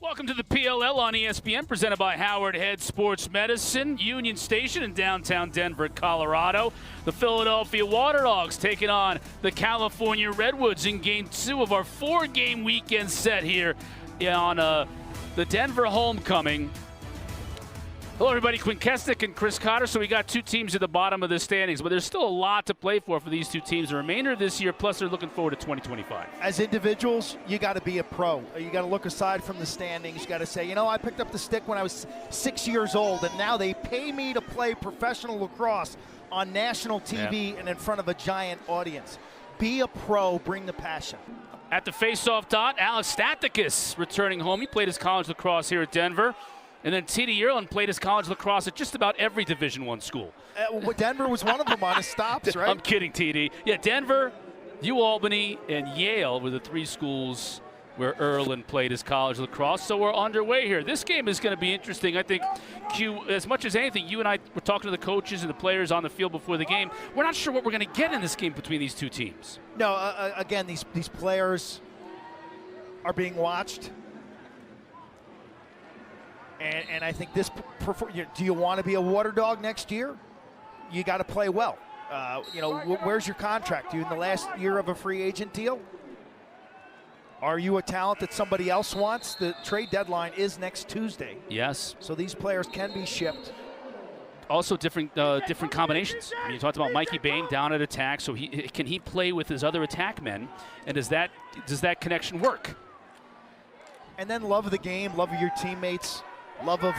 Welcome to the PLL on ESPN, presented by Howard Head Sports Medicine, Union Station in downtown Denver, Colorado. The Philadelphia Waterdogs taking on the California Redwoods in Game 2 of our 4-game weekend set here on the Denver homecoming. Hello, everybody. Quint Kessenich and Chris Cotter. So we got two teams at the bottom of the standings, but there's still a lot to play for these two teams the remainder of this year, plus they're looking forward to 2025. As individuals, you got to be a pro. You got to look aside from the standings. You got to say, you know, I picked up the stick when I was 6 years old, and now they pay me to play professional lacrosse on national TV and in front of a giant audience. Be a pro. Bring the passion. At the face-off dot, Alex Stathakis returning home. He played his college lacrosse here at Denver. And then T.D. Erlin played his college lacrosse at just about every Division I school. Denver was one of them on his stops, right? I'm kidding, T.D. Yeah, Denver, UAlbany, and Yale were the three schools where Erlin played his college lacrosse. So we're underway here. This game is going to be interesting. I think, Q, as much as anything, you and I were talking to the coaches and the players on the field before the game. We're not sure what we're going to get in this game between these two teams. No, again, these players are being watched. And I think this, do you want to be a water dog next year? You got to play well. You know, where's your contract? You in the last year of a free agent deal? Are you a talent that somebody else wants? The trade deadline is next Tuesday. Yes. So these players can be shipped. Also different combinations. I mean, you talked about Mikey Bain down at attack. So can he play with his other attack men? And does that connection work? And then love of the game, love of your teammates. Love of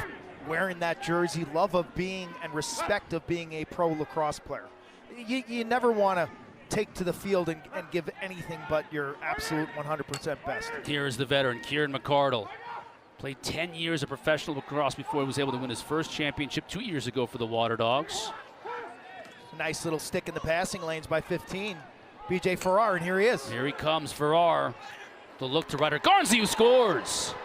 wearing that jersey, love of being and respect of being a pro lacrosse player. You never want to take to the field and give anything but your absolute 100% best. Here is the veteran, Kieran McCardle. Played 10 years of professional lacrosse before he was able to win his first championship 2 years ago for the Waterdogs. Nice little stick in the passing lanes by 15. BJ Farrar, and here he is. Here he comes, Farrar. The look to Ryder Garnsey, who scores.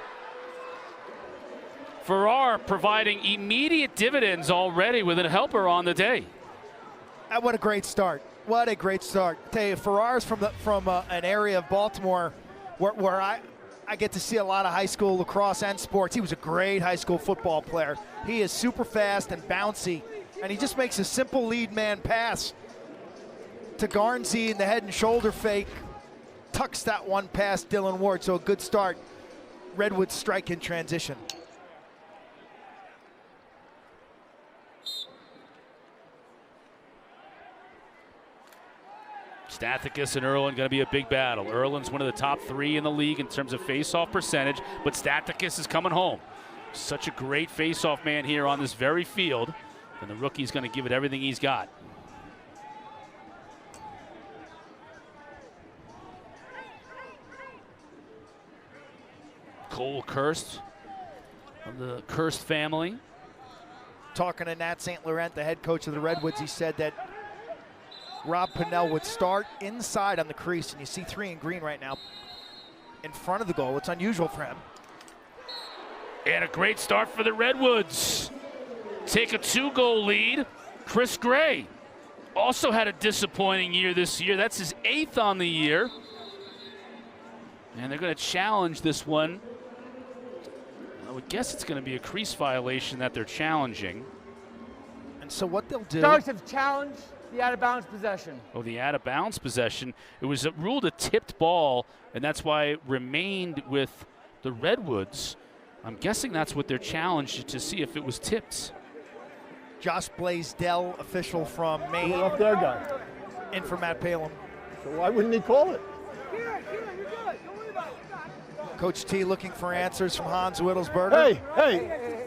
Farrar providing immediate dividends already with a helper on the day. What a great start. What a great start. I tell you, Farrar's from an area of Baltimore where I get to see a lot of high school lacrosse and sports. He was a great high school football player. He is super fast and bouncy, and he just makes a simple lead man pass to Garnsey in the head and shoulder fake. Tucks that one past Dylan Ward, so a good start. Redwoods strike in transition. Stathakis and Erlin going to be a big battle. Erlin's one of the top 3 in the league in terms of face-off percentage, but Stathakis is coming home. Such a great face-off man here on this very field, and the rookie's going to give it everything he's got. Cole Kirst of the Kirst family. Talking to Nat St. Laurent, the head coach of the Redwoods, he said that Rob Pinnell would start inside on the crease, and you see 3 in green right now in front of the goal. It's unusual for him. And a great start for the Redwoods. Take a 2-goal lead. Chris Gray also had a disappointing year this year. That's his 8th on the year. And they're going to challenge this one. I would guess it's going to be a crease violation that they're challenging. And so what they'll do... Dogs have challenged the out-of-bounds possession. Oh, the out-of-bounds possession. It was ruled a tipped ball, and that's why it remained with the Redwoods. I'm guessing that's what they're challenged to see if it was tipped. Josh Blaisdell, official from Maine. Up there, guy. In for Matt Palin. So why wouldn't he call it? You're good. Don't worry about it. Coach T looking for answers from Hans Wittelsberger. Hey.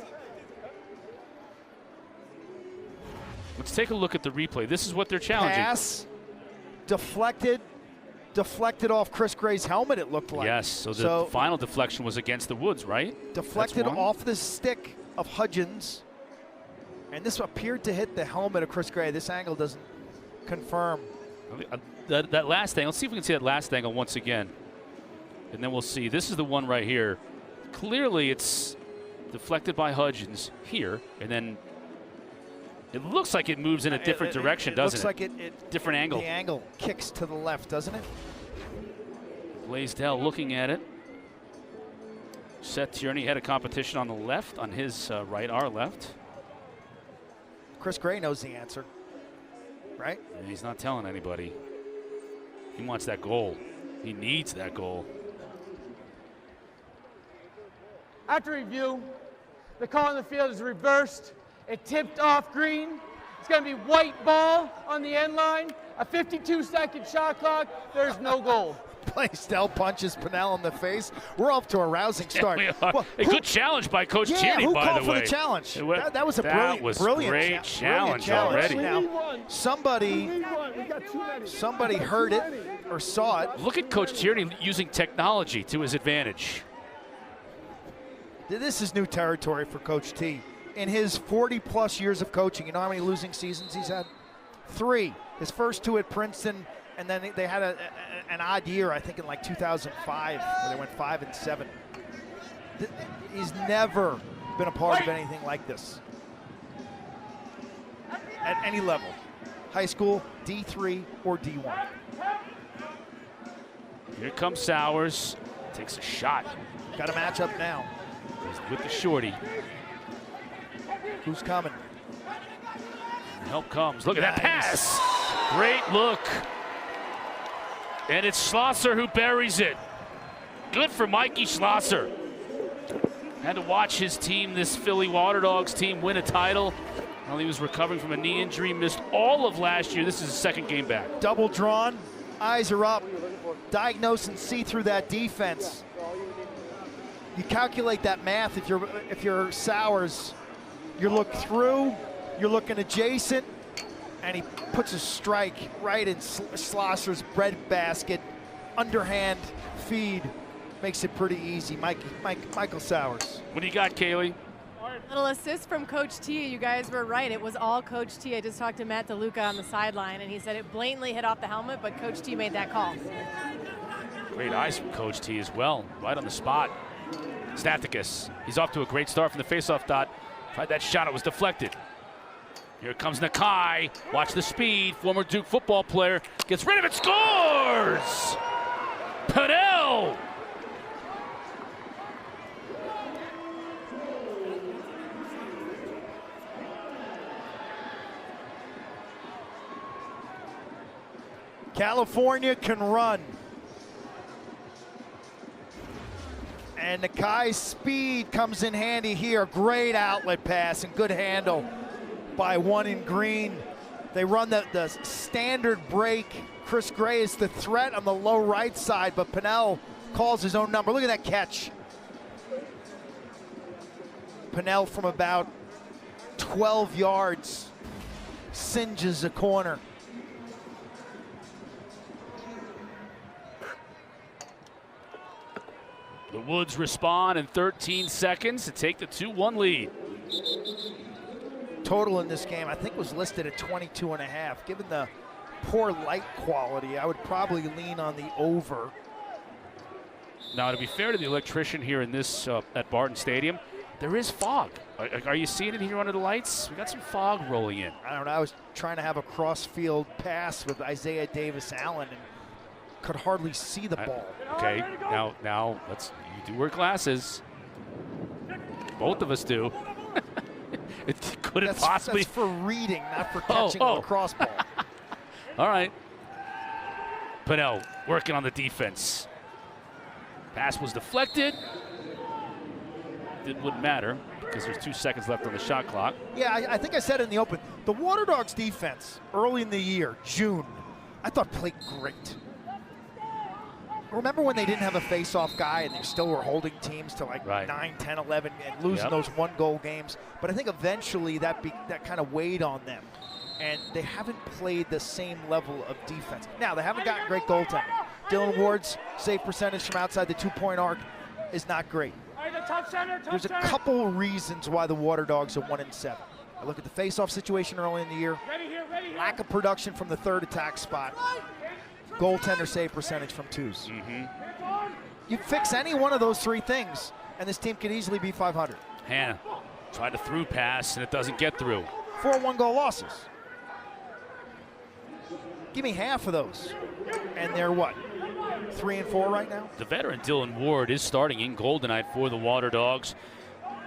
Let's take a look at the replay. This is what they're challenging. Pass, deflected off Chris Gray's helmet, it looked like. Yes, so the final deflection was against the Woods, right? Deflected off the stick of Hudgens, and this appeared to hit the helmet of Chris Gray. This angle doesn't confirm. That last angle, let's see if we can see that last angle once again. And then we'll see. This is the one right here. Clearly it's deflected by Hudgens here, and then it looks like it moves in a different direction, doesn't it? Looks like it different angle. The angle kicks to the left, doesn't it? Blaisdell looking at it. Seth Tierney had a competition on the left, on his right, our left. Chris Gray knows the answer, right? And he's not telling anybody. He wants that goal. He needs that goal. After review, the call on the field is reversed. It tipped off green. It's going to be white ball on the end line. A 52-second shot clock. There's no goal. Blaisdell punches Pinnell in the face. We're off to a rousing start. Yeah, we are. Well, a good challenge by Coach Tierney, who by called the for way. the challenge? That was a that brilliant great challenge already. Now, somebody heard it or saw it. Look at Coach Tierney using technology to his advantage. This is new territory for Coach T. In his 40-plus years of coaching, you know how many losing seasons he's had? 3. His first 2 at Princeton, and then they had an odd year, I think, in like 2005, where they went 5-7. He's never been a part of anything like this at any level, high school, D3, or D1. Here comes Sowers, takes a shot. Got a matchup now. He's with the shorty. Who's coming? Help comes. Look at that pass. Great look. And it's Schlosser who buries it. Good for Mikey Schlosser. Had to watch his team, this Philly Waterdogs team, win a title while he was recovering from a knee injury. Missed all of last year. This is his second game back. Double drawn. Eyes are up. Diagnose and see through that defense. You calculate that math. If you're Sowers, you look through, you're looking adjacent, and he puts a strike right in Schlosser's breadbasket. Underhand feed makes it pretty easy. Michael Sowers. What do you got, Caley? Little assist from Coach T. You guys were right. It was all Coach T. I just talked to Matt DeLuca on the sideline, and he said it blatantly hit off the helmet, but Coach T made that call. Great eyes from Coach T as well, right on the spot. Stathakis, he's off to a great start from the faceoff dot. Tried that shot, it was deflected. Here comes Nakai. Watch the speed. Former Duke football player gets rid of it, scores! Pinnell! California can run. And Nakai's speed comes in handy here. Great outlet pass and good handle by one in green. They run the standard break. Chris Gray is the threat on the low right side, but Pinnell calls his own number. Look at that catch. Pinnell from about 12 yards singes a corner. The Woods respond in 13 seconds to take the 2-1 lead. Total in this game, I think, was listed at 22.5. Given the poor light quality, I would probably lean on the over. Now, to be fair to the electrician here in this at Barton Stadium, there is fog. Are you seeing it here under the lights? We got some fog rolling in. I don't know. I was trying to have a cross-field pass with Isaiah Davis-Allen and could hardly see the ball. Okay, now you do wear glasses. Both of us do. It couldn't possibly. That's for reading, not for catching a lacrosse ball. All right. Pinnell working on the defense. Pass was deflected. It wouldn't matter because there's 2 seconds left on the shot clock. Yeah, I think I said it in the open. The Waterdogs defense early in the year, June, I thought played great. Remember when they didn't have a face-off guy and they still were holding teams to like 9, 10, 11 and losing those one-goal games? But I think eventually that kind of weighed on them. And they haven't played the same level of defense. Now, they haven't gotten great goaltending. Dylan Ward's save percentage from outside the two-point arc is not great. There's a couple reasons why the Waterdogs are 1-7. I look at the face-off situation early in the year, lack of production from the third attack spot, goaltender save percentage from twos. You fix any one of those 3 things, and this team could easily be 500. Hannah tried a through pass, and it doesn't get through. 4 one-goal losses. Give me half of those, and they're what? 3-4 right now. The veteran Dylan Ward is starting in goal tonight for the Waterdogs.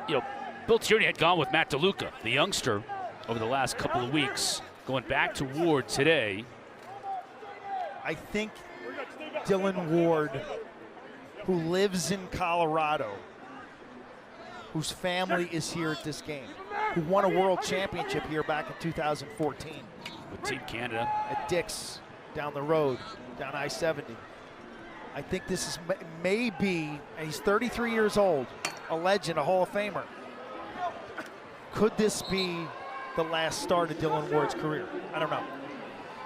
You know, Bill Tierney had gone with Matt DeLuca, the youngster, over the last couple of weeks. Going back to Ward today. I think Dylan Ward, who lives in Colorado, whose family is here at this game, who won a world championship here back in 2014. With Team Canada. At Dick's, down the road, down I-70. I think this is maybe, and he's 33 years old, a legend, a Hall of Famer. Could this be the last start of Dylan Ward's career? I don't know.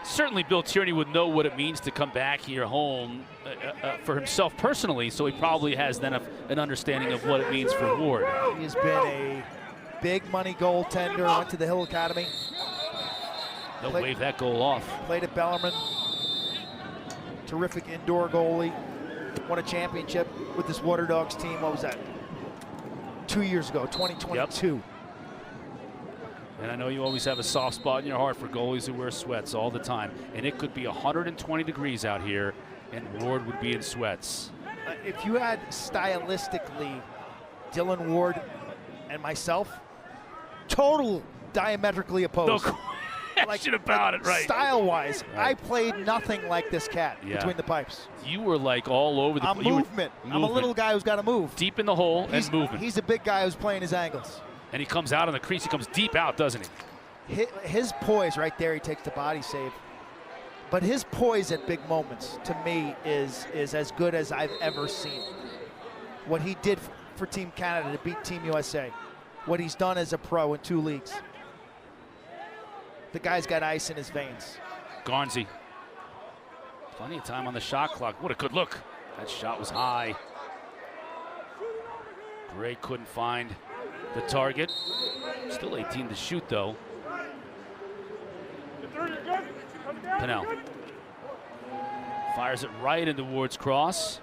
Certainly Bill Tierney would know what it means to come back here home for himself personally, so he probably has then an understanding of what it means for Ward. He has been a big money goaltender, went to the Hill Academy. They'll wave that goal off. Played at Bellarmine. Terrific indoor goalie. Won a championship with this Waterdogs team. What was that? 2 years ago, 2022. Yep. And I know you always have a soft spot in your heart for goalies who wear sweats all the time. And it could be 120 degrees out here, and Ward would be in sweats. If you had stylistically Dylan Ward and myself, total diametrically opposed. No question about it, right? Style-wise, right. I played nothing like this cat between the pipes. You were like all over the place. Movement. I'm a little guy who's got to move. Deep in the hole and movement. He's a big guy who's playing his angles. And he comes out on the crease. He comes deep out, doesn't he? His poise right there, he takes the body save. But his poise at big moments, to me, is as good as I've ever seen. What he did for Team Canada to beat Team USA. What he's done as a pro in 2 leagues. The guy's got ice in his veins. Garnsey. Plenty of time on the shot clock. What a good look. That shot was high. Gray couldn't find the target. Still 18 to shoot, though. Pinnell fires it right into Ward's cross.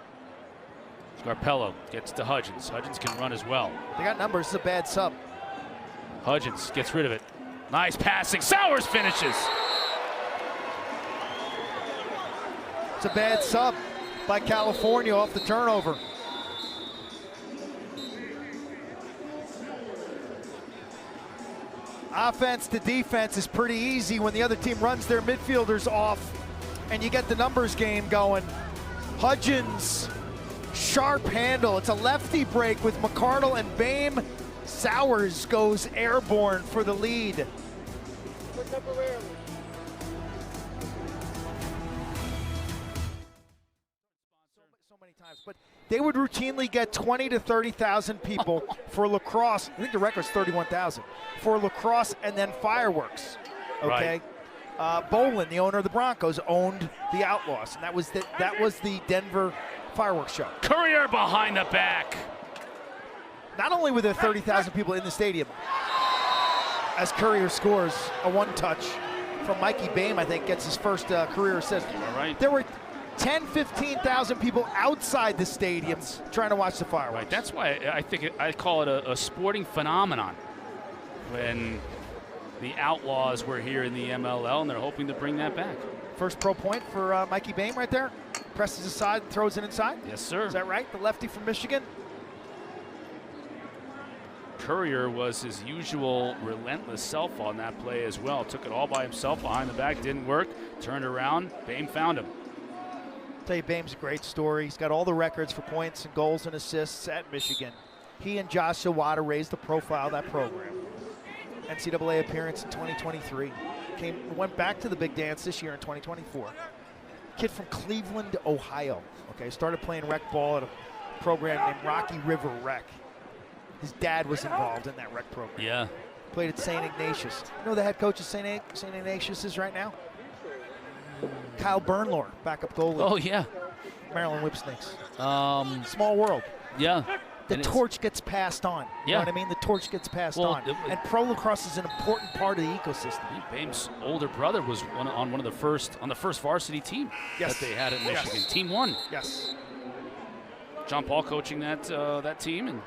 Scarpello gets to Hudgens. Hudgens can run as well. They got numbers. It's a bad sub. Hudgens gets rid of it. Nice passing. Sowers finishes. It's a bad sub by California off the turnover. Offense to defense is pretty easy when the other team runs their midfielders off and you get the numbers game going. Hudgens, sharp handle. It's a lefty break with McCardle and Bame. Sowers goes airborne for the lead. So many times, but they would routinely get 20 to 30,000 people for lacrosse. I think the record's 31,000 for lacrosse and then fireworks. Okay, right. Bolin, the owner of the Broncos, owned the Outlaws, and that was the Denver fireworks show. Courier behind the back. Not only were there 30,000 people in the stadium, as Courier scores a one-touch from Mikey Bame, I think gets his first career assist. All right. There were 10, 15,000 people outside the stadiums trying to watch the fireworks. Right. That's why I think I call it a sporting phenomenon when the Outlaws were here in the MLL, and they're hoping to bring that back. First pro point for Mikey Bame right there. Presses aside, throws it inside. Yes, sir. Is that right? The lefty from Michigan. Courier was his usual relentless self on that play as well. Took it all by himself behind the back, didn't work. Turned around, Bame found him. I'll tell you, Bame's a great story. He's got all the records for points and goals and assists at Michigan. He and Josh Zawada raised the profile of that program. NCAA appearance in 2023. Went back to the big dance this year in 2024. Kid from Cleveland, Ohio. Okay, started playing rec ball at a program named Rocky River Rec. His dad was involved in that rec program. Yeah. Played at St. Ignatius. You know who the head coach of St. Ignatius is right now? Kyle Bernlohr, backup goalie. Oh, yeah. Maryland Whipsnakes. Small world. Yeah. The torch gets passed on. You know what I mean? The torch gets passed on. And pro lacrosse is an important part of the ecosystem. Bame's older brother was on the first varsity team that they had at Michigan. Yes. Team 1. Yes. John Paul coaching that team, and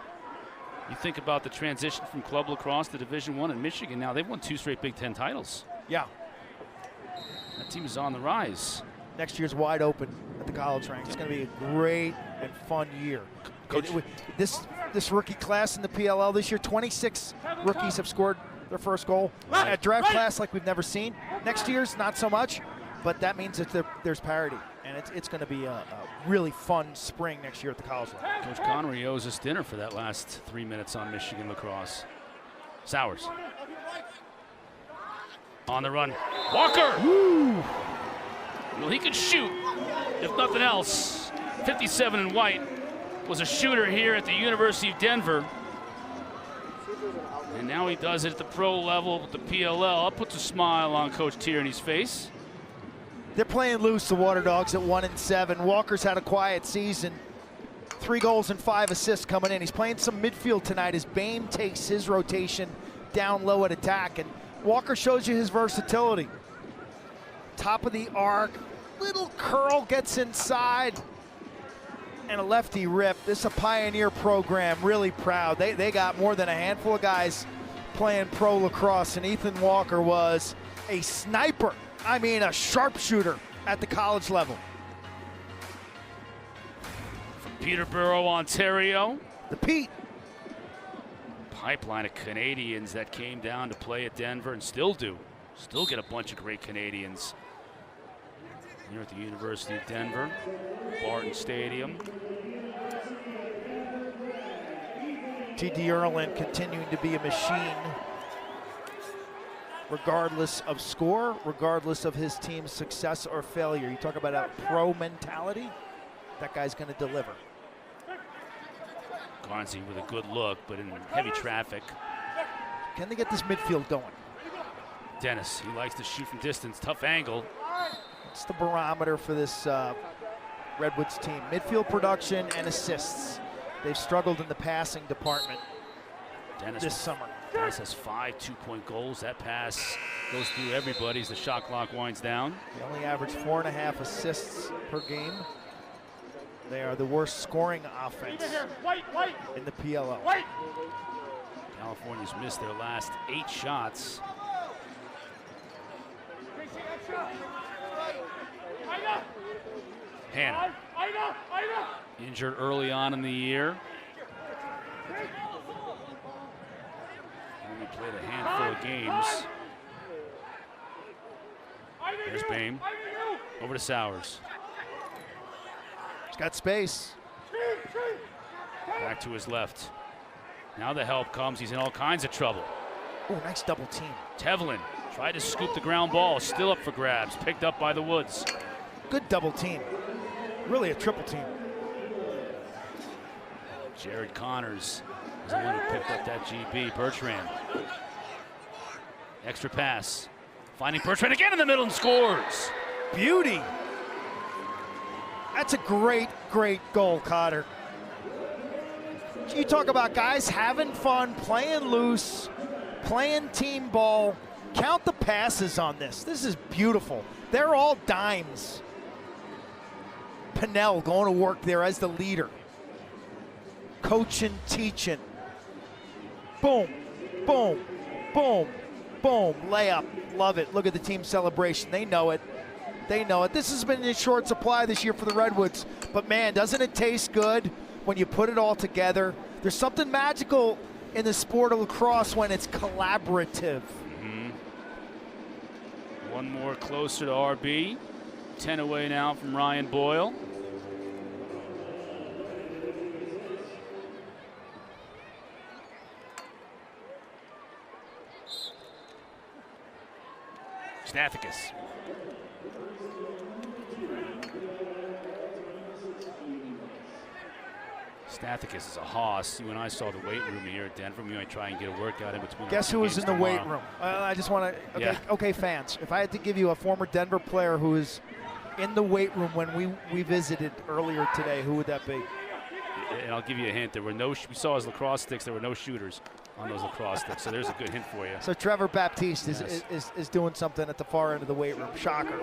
you think about the transition from club lacrosse to Division I in Michigan. Now they've won 2 straight Big Ten titles. Yeah. That team is on the rise. Next year's wide open at the college ranks. It's going to be a great and fun year. Coach. This rookie class in the PLL this year, 26 rookies have scored their first goal. A draft class like we've never seen. Next year's not so much, but that means that there's parity, and it's going to be a really fun spring next year at the college level. Coach Connery owes us dinner for that last 3 minutes on Michigan lacrosse. Sowers. On the run. Walker! Woo. Well, he could shoot, if nothing else. 57 in white was a shooter here at the University of Denver. And now he does it at the pro level with the PLL. That puts a smile on Coach Tierney's face. They're playing loose, the Waterdogs, at 1-7. Walker's had a quiet season. 3 goals and 5 assists coming in. He's playing some midfield tonight as Bame takes his rotation down low at attack. And Walker shows you his versatility. Top of the arc, little curl gets inside, and a lefty rip. This is a pioneer program, really proud. They got more than a handful of guys playing pro lacrosse, and Ethan Walker was a sniper. I mean, a sharpshooter at the college level. From Peterborough, Ontario. The Pete. Pipeline of Canadians that came down to play at Denver and still do. Still get a bunch of great Canadians here at the University of Denver, Barton Stadium. T.D. Erlin continuing to be a machine, regardless of score, regardless of his team's success or failure. You talk about a pro mentality, that guy's going to deliver. Garnsey with a good look, but in heavy traffic. Can they get this midfield going? Dennis, he likes to shoot from distance, tough angle. What's the barometer for this Redwoods team? Midfield production and assists. They've struggled in the passing department this summer. Dennis has 5 2-point goals. That pass goes through everybody as the shot clock winds down. They only average 4.5 assists per game. They are the worst scoring offense in the PLL. California's missed their last 8 shots. Hannah, injured early on in the year. Only played a handful of games. There's Bame. Over to Sowers. He's got space. Back to his left. Now the help comes. He's in all kinds of trouble. Oh, nice double team. Tevlin tried to scoop the ground ball. Still up for grabs. Picked up by the Woods. Good double team. Really a triple team. Jared Connors is the one who picked up that GB. Bertrand. Extra pass. Finding Bertrand again in the middle and scores. Beauty. That's a great, great goal, Cotter. You talk about guys having fun, playing loose, playing team ball. Count the passes on this. This is beautiful. They're all dimes. Pinnell going to work there as the leader. Coaching, teaching. Boom, boom, boom, boom. Layup. Love it. Look at the team celebration. They know it. They know it. This has been in short supply this year for the Redwoods. But man, doesn't it taste good when you put it all together? There's something magical in the sport of lacrosse when it's collaborative. One more closer to RB. 10 away now from Ryan Boyle. Stathicus. Stathicus is a hoss. You and I saw the weight room here at Denver. We might try and get a workout in between. Guess who was in the weight room? I just want to, okay, fans. If I had to give you a former Denver player who is in the weight room when we visited earlier today, who would that be? And I'll give you a hint. There were no, we saw his lacrosse sticks. There were no shooters on those lacrosse sticks. So there's a good hint for you. So Trevor Baptiste is doing something at the far end of the weight room. Shocker.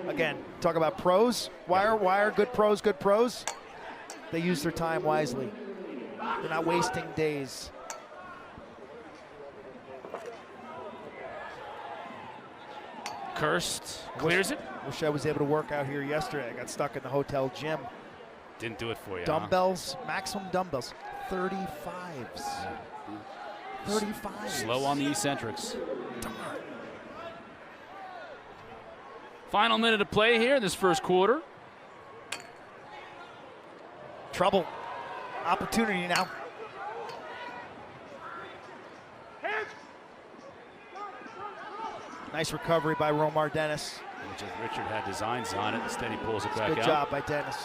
Again, talk about pros. Why are good pros good pros? They use their time wisely. They're not wasting days. Kirst clears it. Wish I was able to work out here yesterday. I got stuck in the hotel gym. Didn't do it for you. Dumbbells, maximum dumbbells, 35s. Yeah. 35s. Slow on the eccentrics. Final minute of play here in this first quarter. Trouble. Opportunity now. Nice recovery by Romar Dennis. Which Richard had designs on it. Instead, he pulls it back out. Good job by Dennis.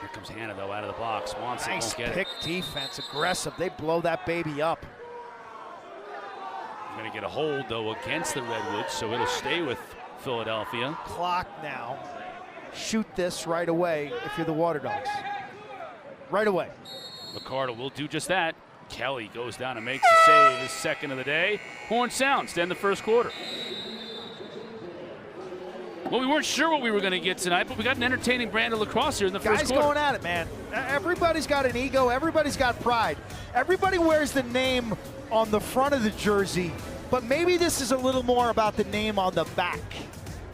Here comes Hannah, though, out of the box. Wants Nice it, won't get pick it. defense, aggressive. They blow that baby up. Going to get a hold, though, against the Redwoods, so it'll stay with Philadelphia. Clock now. Shoot this right away if you're the Waterdogs. Right away. McCardle will do just that. Kelly goes down and makes the save, his second of the day. Horn sounds to end the first quarter. Well, we weren't sure what we were going to get tonight, but we got an entertaining brand of lacrosse here in the first Guys quarter. going at it, man. Everybody's got an ego. Everybody's got pride. Everybody wears the name on the front of the jersey, but maybe this is a little more about the name on the back.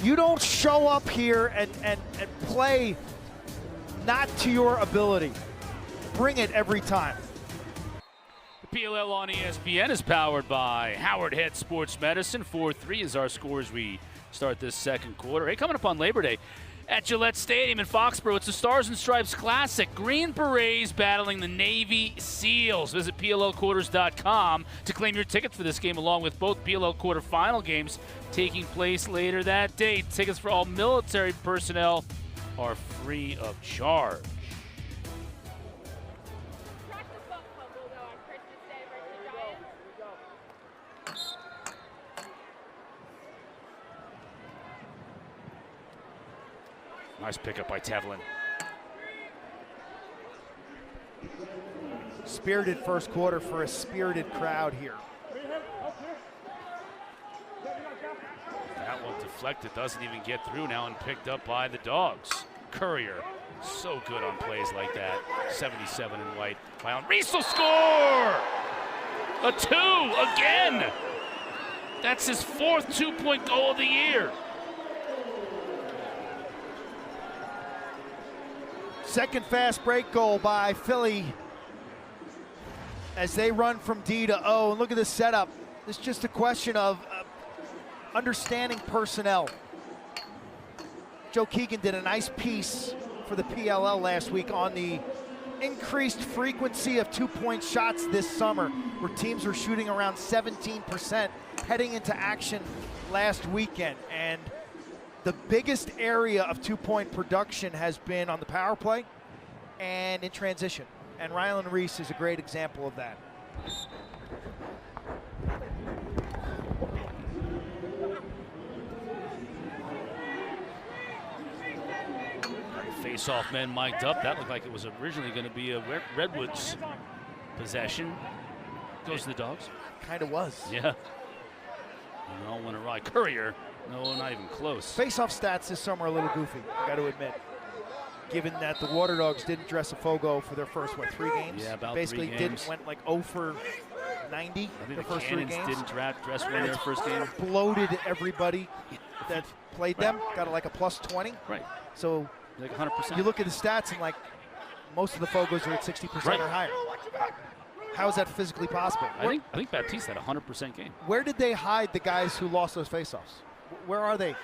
You don't show up here and play not to your ability. Bring it every time. The PLL on ESPN is powered by Howard Head Sports Medicine. 4-3 is our score as we start this second quarter. Hey, coming up on Labor Day at Gillette Stadium in Foxborough, it's the Stars and Stripes Classic. Green Berets battling the Navy SEALs. Visit PLLquarters.com to claim your tickets for this game, along with both PLL quarterfinal games taking place later that day. Tickets for all military personnel are free of charge. Nice pickup by Tevlin. Spirited first quarter for a spirited crowd here. That one deflected, doesn't even get through now, and picked up by the Dogs. Courier, so good on plays like that. 77 in white. Violent Reese will score! A 2 again! That's his fourth 2-point goal of the year. Second fast break goal by Philly as they run from D to O. And look at this setup. It's just a question of understanding personnel. Joe Keegan did a nice piece for the PLL last week on the increased frequency of 2-point shots this summer, where teams were shooting around 17% heading into action last weekend. And the biggest area of 2-point production has been on the power play and in transition. And Rylan Reese is a great example of that. Face-off men mic'd up. That looked like it was originally going to be a Redwoods possession. Goes to the Dogs. Kind of was. Yeah. And all went awry. Courier. No, not even close. Face-off stats this summer are a little goofy, I got to admit. Given that the Waterdogs didn't dress a Fogo for their first, 3 games? Yeah, about Basically 3 games. went like 0 for 90 I think the the first 3 Cannons games. didn't dress win their first game. Bloated everybody that played them, got like a +20. Right. So Like 100%. you look at the stats and like most of the Fogos are at 60% Right. or higher. How is that physically possible? I think Baptiste had a 100% game. Where did they hide the guys who lost those faceoffs? Where are they?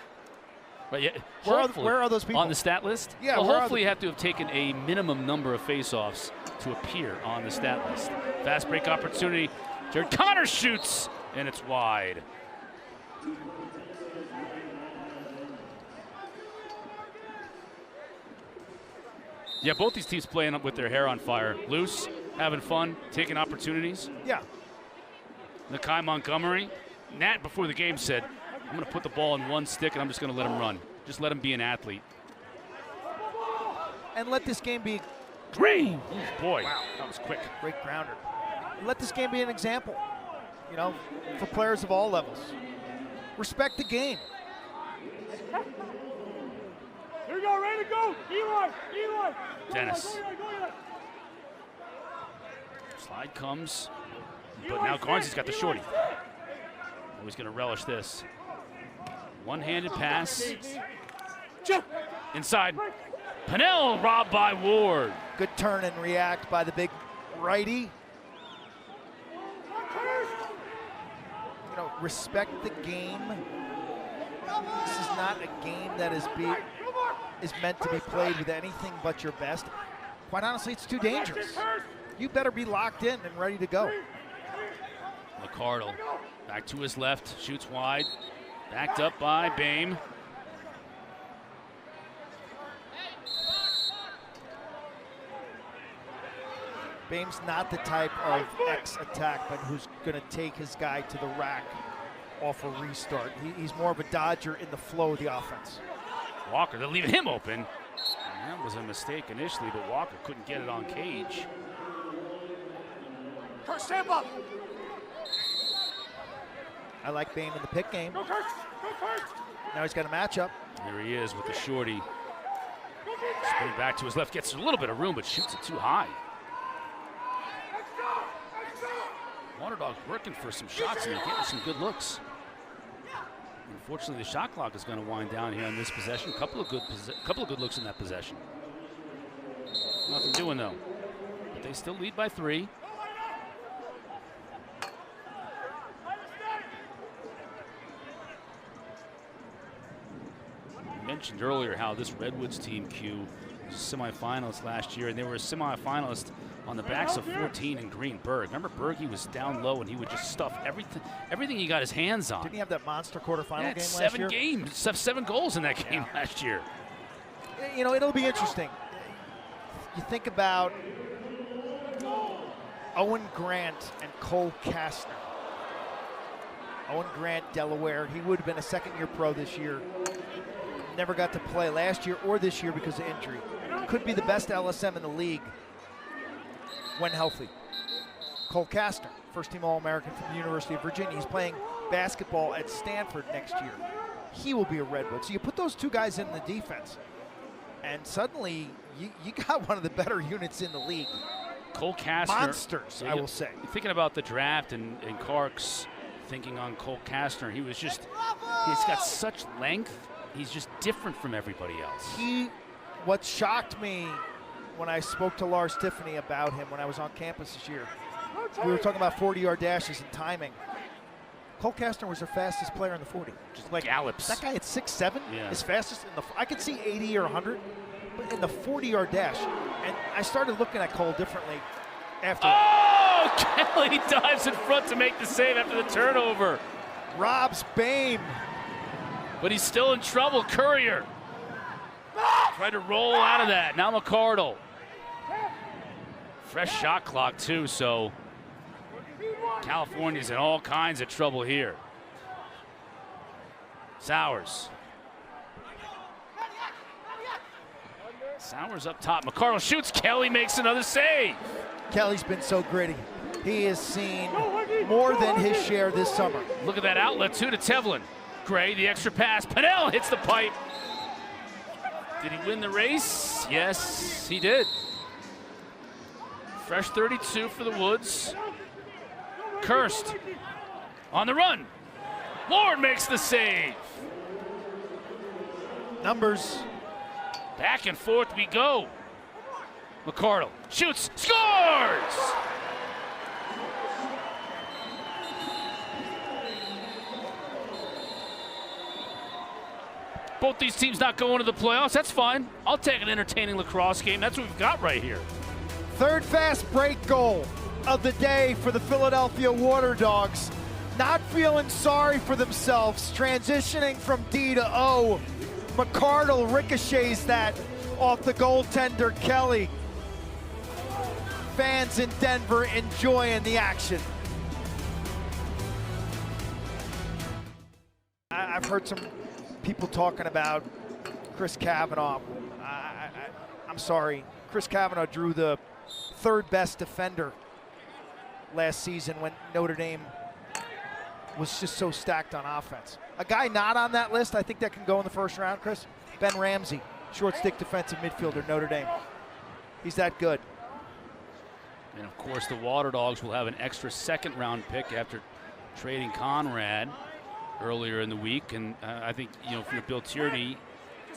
But yeah, Where are those people? on the stat list? Yeah, well, where are hopefully you have to have taken a minimum number of faceoffs to appear on the stat list. Fast break opportunity. Jared Cotter shoots, and it's wide. Yeah, both these teams playing up with their hair on fire. Loose, having fun, taking opportunities. Yeah. Nakai Montgomery, Nat before the game said, I'm going to put the ball in one stick and I'm just going to let him run. Just let him be an athlete. And let this game be Great. Boy, wow, that was quick. great grounder. Let this game be an example, you know, for players of all levels. Respect the game. Here we go, ready to go. Eli. Dennis. Slide comes, but now Garnsey's got the shorty. He's going to relish this. One-handed pass. Inside. Pennell robbed by Ward. Good turn and react by the big righty. You know, respect the game. This is not a game that is meant to be played with anything but your best. Quite honestly, it's too dangerous. You better be locked in and ready to go. McCardle back to his left, shoots wide. Backed up by Bame. Bame's not the type of X-attack, but who's going to take his guy to the rack off a restart. He's more of a dodger in the flow of the offense. Walker, they're leaving him open. That was a mistake initially, but Walker couldn't get it on Cage. Stand up. I like Bame in the pick game. Now he's got a matchup. There he is with the shorty. Spinning back to his left, gets a little bit of room, but shoots it too high. Waterdogs working for some shots and they're getting some good looks. Unfortunately, the shot clock is going to wind down here in this possession. Couple of good looks in that possession. Nothing doing though. But they still lead by 3. I mentioned earlier how this Redwoods team, Q, was a semifinalist last year, and they were a semifinalist on the backs of 14 and Green Berg. Remember, Berge was down low and he would just stuff everything he got his hands on. Didn't he have that monster quarterfinal game last year? 7 goals in that game last year. You know, it'll be interesting. You think about Owen Grant and Cole Kastner. Owen Grant, Delaware, he would have been a second-year pro this year. Never got to play last year or this year because of injury. Could be the best LSM in the league when healthy. Cole Kastner, first-team All-American from the University of Virginia. He's playing basketball at Stanford next year. He will be a Redwood. So you put those two guys in the defense, and suddenly you got one of the better units in the league. Cole Kastner. Monsters, I will say. Thinking about the draft and Clark's thinking on Cole Kastner, he's got such length. He's just different from everybody else. What shocked me when I spoke to Lars Tiffany about him when I was on campus this year, we were talking about 40-yard dashes and timing. Cole Kastner was their fastest player in the 40. Just like gallops. That guy at 6'7", his fastest in the. I could see 80 or 100, but in the 40-yard dash. And I started looking at Cole differently after. Oh, Kelly dives in front to make the save after the turnover. Robs Bame. But he's still in trouble. Courier tried to roll out of that. Now McCardle. Fresh shot clock too, so California's in all kinds of trouble here. Sowers up top. McCardle shoots. Kelly makes another save. Kelly's been so gritty. He has seen more than his share this summer. Look at that outlet too to Tevlin. Gray, the extra pass. Pennell hits the pipe. Did he win the race? Yes, he did. Fresh 32 for the Woods. Kirst on the run. Ward makes the save. Numbers. Back and forth we go. McCardle shoots, scores! Both these teams not going to the playoffs. That's fine. I'll take an entertaining lacrosse game. That's what we've got right here. Third fast break goal of the day for the Philadelphia Waterdogs. Not feeling sorry for themselves. Transitioning from D to O. McCardle ricochets that off the goaltender Kelly. Fans in Denver enjoying the action. I've heard some people talking about Chris Kavanaugh. I'm sorry. Chris Kavanaugh drew the third best defender last season when Notre Dame was just so stacked on offense. A guy not on that list, I think that can go in the first round, Chris. Ben Ramsey, short stick defensive midfielder, Notre Dame. He's that good. And of course the Waterdogs will have an extra second round pick after trading Conrad. earlier in the week, and I think, if you're Bill Tierney,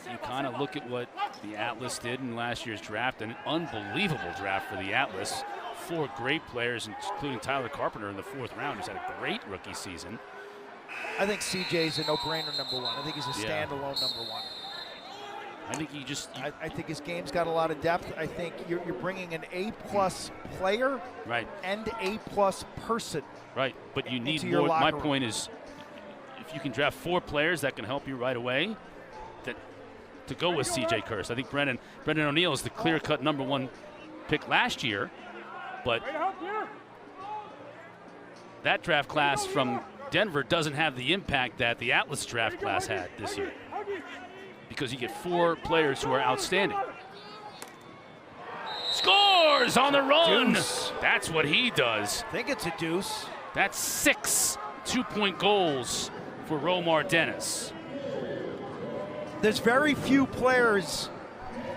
you kind of look at what the Atlas did in last year's draft, an unbelievable draft for the Atlas. 4 great players, including Tyler Carpenter in the 4th round, who's had a great rookie season. I think CJ's a no-brainer #1. I think he's a standalone #1. I think I think his game's got a lot of depth. I think you're bringing an A+ player, right, and A+ person. Right, but you need more. My point is, if you can draft 4 players that can help you right away, to go with CJ Kurse. I think Brendan O'Neill is the clear-cut #1 pick last year, but that draft class from Denver doesn't have the impact that the Atlas draft class had this year, because you get 4 players who are outstanding. Scores on the run. Deuce. That's what he does. I think it's a deuce. That's 6 2-point goals for Romar Dennis. There's very few players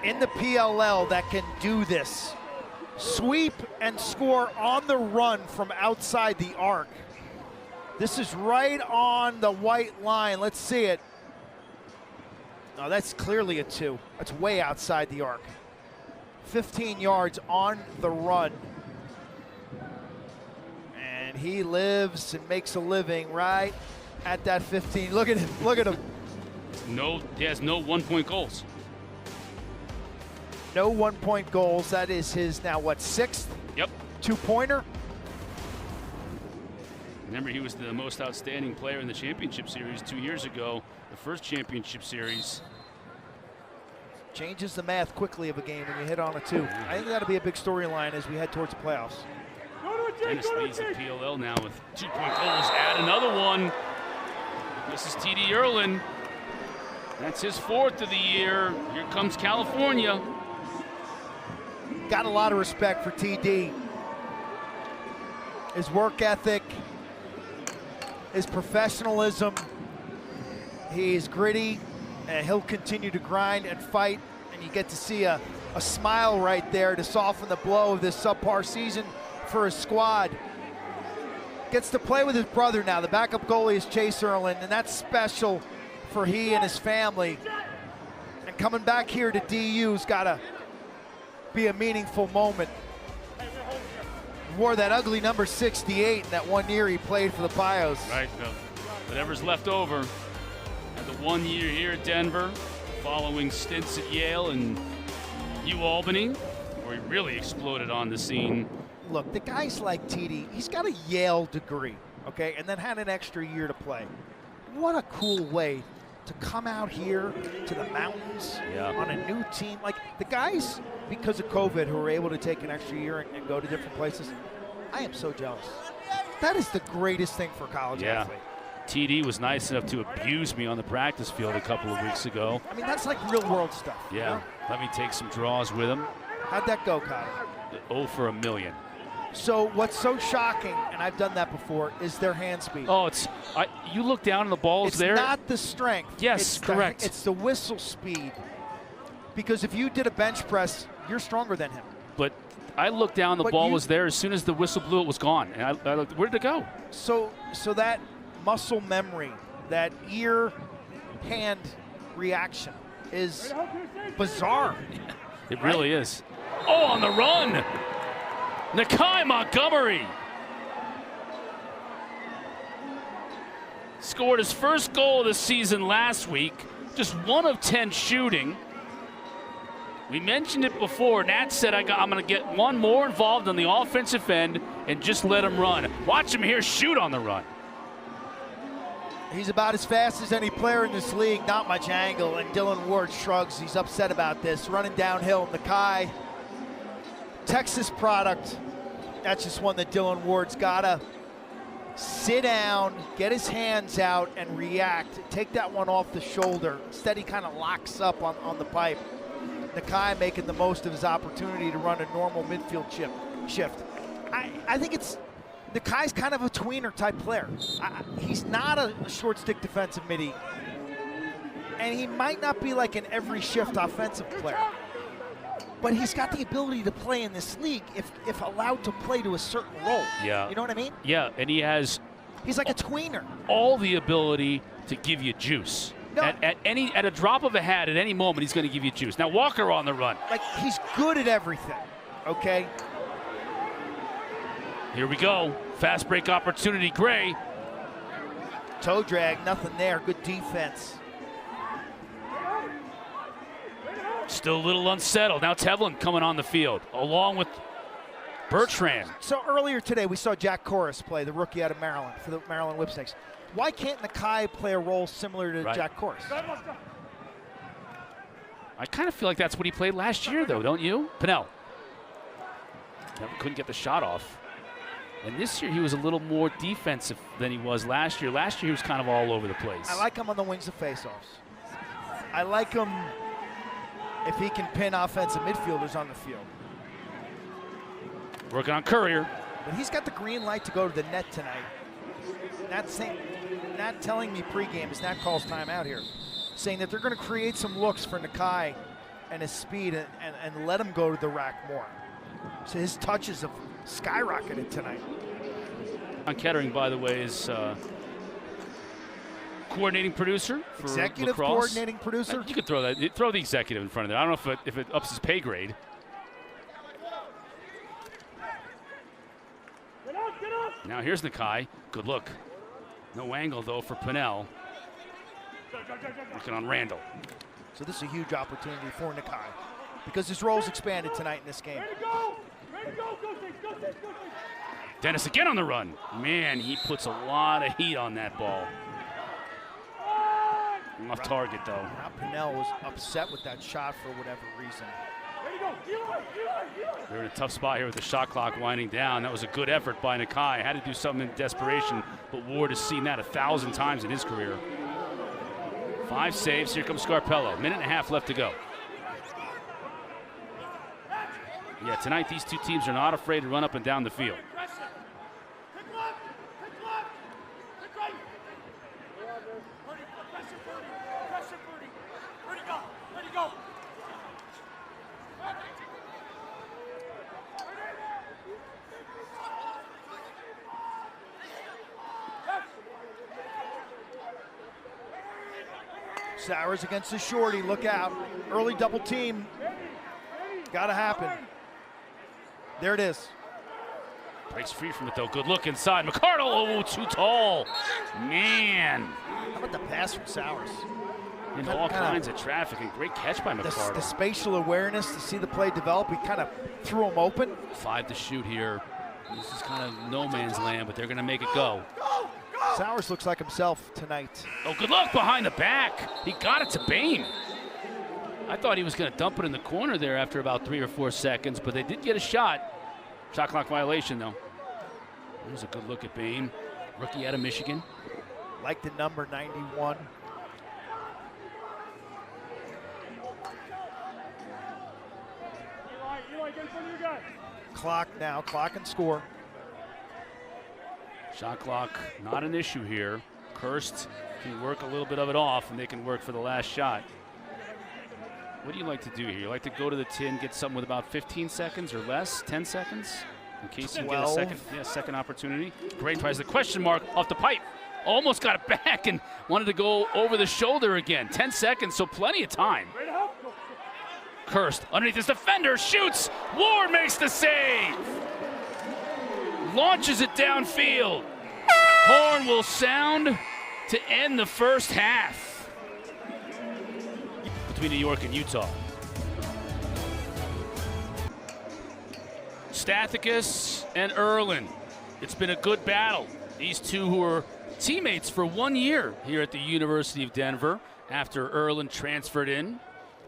in the PLL that can do this. Sweep and score on the run from outside the arc. This is right on the white line. Let's see it. No, that's clearly a 2. That's way outside the arc. 15 yards on the run. And he lives and makes a living right at that 15. Look at him. Look at him. He has no 1-point goals. No 1-point goals. That is his now, what, 6th? Yep. 2-pointer. Remember, he was the most outstanding player in the championship series 2 years ago, the first championship series. Changes the math quickly of a game when you hit on a 2. I think that'll be a big storyline as we head towards the playoffs. Dennis leads the PLL now with 2-point goals. Add another one. This is TD Erlin. That's his 4th of the year. Here comes California. Got a lot of respect for TD. His work ethic, his professionalism. He's gritty, and he'll continue to grind and fight. And you get to see a smile right there to soften the blow of this subpar season for his squad. Gets to play with his brother now. The backup goalie is Chase Erlin, and that's special for he and his family. And coming back here to DU's got to be a meaningful moment. Wore that ugly number 68 in that 1 year he played for the Pios. Right, whatever's left over. Had the 1 year here at Denver, following stints at Yale and Albany, where he really exploded on the scene. Look, the guys like TD, he's got a Yale degree, okay, and then had an extra year to play. What a cool way to come out here to the mountains on a new team. Like the guys, because of COVID, who were able to take an extra year and go to different places, I am so jealous. That is the greatest thing for a college athlete. TD was nice enough to abuse me on the practice field a couple of weeks ago. I mean, that's like real world stuff. Yeah, you know? Let me take some draws with him. How'd that go, Cotter? 0 for a million. So what's so shocking, and I've done that before, is their hand speed. Oh, you look down and the ball's there. It's not the strength. Yes, correct. It's the whistle speed. Because if you did a bench press, you're stronger than him. But I looked down, the ball was there. As soon as the whistle blew, it was gone. And I looked, where did it go? So that muscle memory, that ear-hand reaction is bizarre. It really is. Oh, on the run! Nakai Montgomery scored his first goal of the season last week, just 1 of 10 shooting. We mentioned it before. Nat said, I'm going to get one more involved on the offensive end and just let him run. Watch him here shoot on the run. He's about as fast as any player in this league, not much angle, and Dylan Ward shrugs. He's upset about this. Running downhill, Nakai, Texas product. That's just one that Dylan Ward's gotta sit down, get his hands out, and react. Take that one off the shoulder. Instead, he kind of locks up on the pipe. Nakai making the most of his opportunity to run a normal midfield shift. I think Nakai's kind of a tweener type player. He's not a short stick defensive midi, and he might not be like an every shift offensive player. But he's got the ability to play in this league if allowed to play to a certain role. Yeah. You know what I mean? Yeah, and he has He's like a tweener. All the ability to give you juice. No. At a drop of a hat, at any moment, he's going to give you juice. Now Walker on the run. Like, he's good at everything, okay? Here we go. Fast break opportunity, Gray. Toe drag, nothing there. Good defense. Still a little unsettled. Now Tevlin coming on the field, along with Bertrand. So earlier today, we saw Jack Corus play, the rookie out of Maryland, for the Maryland Whipsnakes. Why can't Nakai play a role similar to Jack Corus? I kind of feel like that's what he played last year, though, don't you? Pinnell. Couldn't get the shot off. And this year, he was a little more defensive than he was last year. Last year, he was kind of all over the place. I like him on the wings of faceoffs. I like him if he can pin offensive midfielders on the field. Working on Courier. But he's got the green light to go to the net tonight. Not telling me pregame as Nat calls timeout here, saying that they're going to create some looks for Nakai and his speed and let him go to the rack more. So his touches have skyrocketed tonight. John Kettering, by the way, is coordinating producer for Executive Lacrosse. coordinating producer. You could throw that. Throw the executive in front of there. I don't know if it ups his pay grade. Now here's Nakai. Good look. No angle, though, for Pinnell. Working on Randall. So this is a huge opportunity for Nakai because his role's expanded tonight in this game. Dennis again on the run. Man, he puts a lot of heat on that ball. Off target, though. Now Pinnell was upset with that shot for whatever reason. They're in a tough spot here with the shot clock winding down. That was a good effort by Nakai. Had to do something in desperation, but Ward has seen that 1,000 times in his career. 5 saves. Here comes Scarpello. Minute and a half left to go. Yeah, tonight these two teams are not afraid to run up and down the field. Sowers against the shorty, look out. Early double team, gotta happen. There it is. Breaks free from it though, good look inside. McCardle, oh, too tall. Man. How about the pass from Sowers? Into all kinds of traffic, and great catch by McCardle. The spatial awareness to see the play develop, he kind of threw him open. 5 to shoot here. This is kind of no man's land, but they're gonna make it go. Sowers looks like himself tonight. Oh, good luck behind the back. He got it to Bain. I thought he was going to dump it in the corner there after about 3 or 4 seconds, but they did get a shot. Shot clock violation, though. There's a good look at Bain, rookie out of Michigan. Like the number 91. Clock now, clock and score. Shot clock, not an issue here. Kirst can work a little bit of it off, and they can work for the last shot. What do you like to do here? You like to go to the tin, get something with about 15 seconds or less, 10 seconds, in case you get a second opportunity. Gray tries the question mark off the pipe. Almost got it back and wanted to go over the shoulder again. 10 seconds, so plenty of time. Kirst underneath his defender, shoots. Ward makes the save. Launches it downfield. Horn will sound to end the first half between New York and Utah. Stathakis and Erlin. It's been a good battle. These two who were teammates for 1 year here at the University of Denver after Erlin transferred in.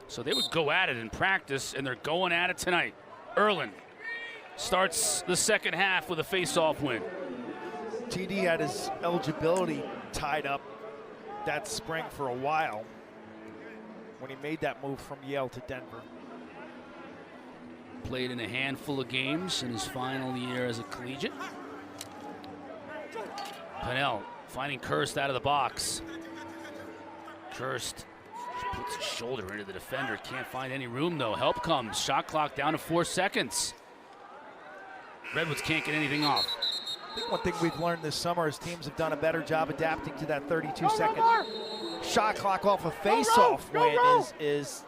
So they would go at it in practice, and they're going at it tonight. Erlin starts the second half with a face-off win. TD had his eligibility tied up that spring for a while when he made that move from Yale to Denver. Played in a handful of games in his final year as a collegiate. Pinnell finding Kirst out of the box. Kirst puts his shoulder into the defender. Can't find any room, though. Help comes. Shot clock down to 4 seconds. Redwoods can't get anything off. I think one thing we've learned this summer is teams have done a better job adapting to that 32-second shot clock off a face-off win is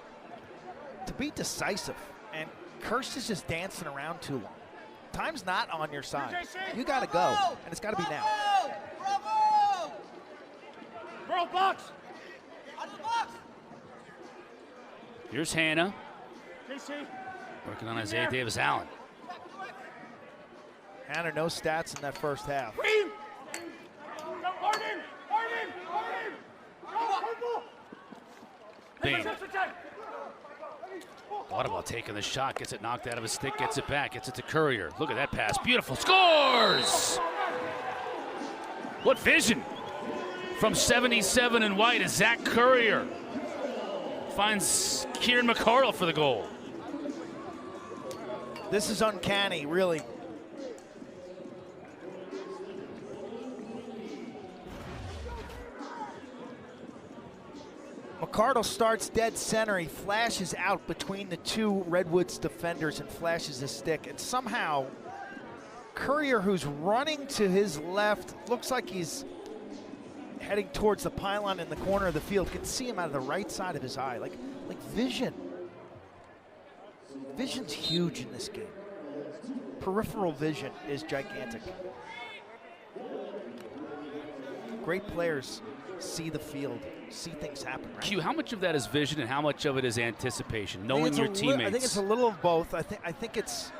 to be decisive. And Kirst is just dancing around too long. Time's not on your side. You got to go, and it's got to be now. Bro, box. Here's Hannah. JC. Working on Isaiah Davis-Allen. Hannah, no stats in that first half. Bain. Thought about taking the shot, gets it knocked out of his stick, gets it back, gets it to Courier. Look at that pass, beautiful, scores! What vision from 77 and white is Zach Courier. Finds Kieran McCardle for the goal. This is uncanny, really. McCardle starts dead center. He flashes out between the two Redwoods defenders and flashes his stick. And somehow, Courier, who's running to his left, looks like he's heading towards the pylon in the corner of the field. Can see him out of the right side of his eye, like vision. Vision's huge in this game. Peripheral vision is gigantic. Great players see the field, see things happen. Right? Q, how much of that is vision and how much of it is anticipation, knowing your teammates? I think it's a little of both. I think it's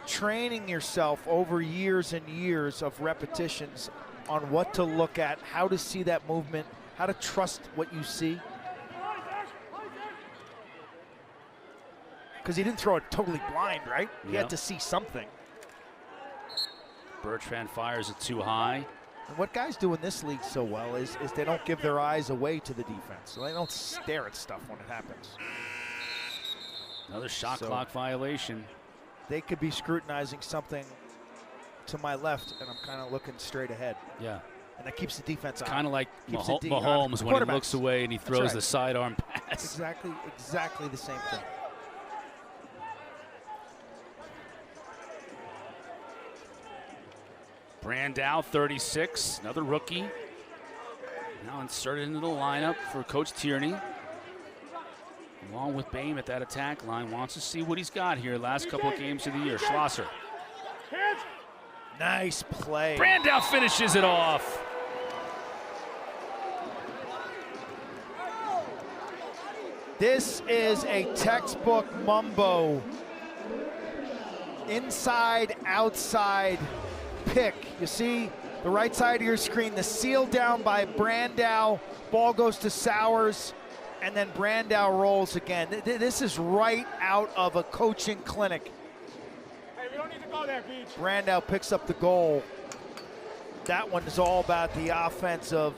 training yourself over years and years of repetitions on what to look at, how to see that movement, how to trust what you see. Because he didn't throw it totally blind, right? He had to see something. Bertrand fires it too high. And what guys do in this league so well is they don't give their eyes away to the defense. So they don't stare at stuff when it happens. Another shot clock violation. They could be scrutinizing something to my left, and I'm kind of looking straight ahead. Yeah. And that keeps the defense on. Kind of like Mahomes when he looks away and he throws the sidearm pass. Exactly the same thing. Brandow, 36, another rookie. Now inserted into the lineup for Coach Tierney. Along with Bain at that attack line. Wants to see what he's got here last couple of games of the year. Schlosser. Nice play. Brandow finishes it off. This is a textbook Mumbo. Inside, outside pick. You see the right side of your screen, the seal down by Brandow. Ball goes to Sowers, and then Brandow rolls again. This is right out of a coaching clinic. Hey, we don't need to go there, Beach. Brandow picks up the goal. That one is all about the offensive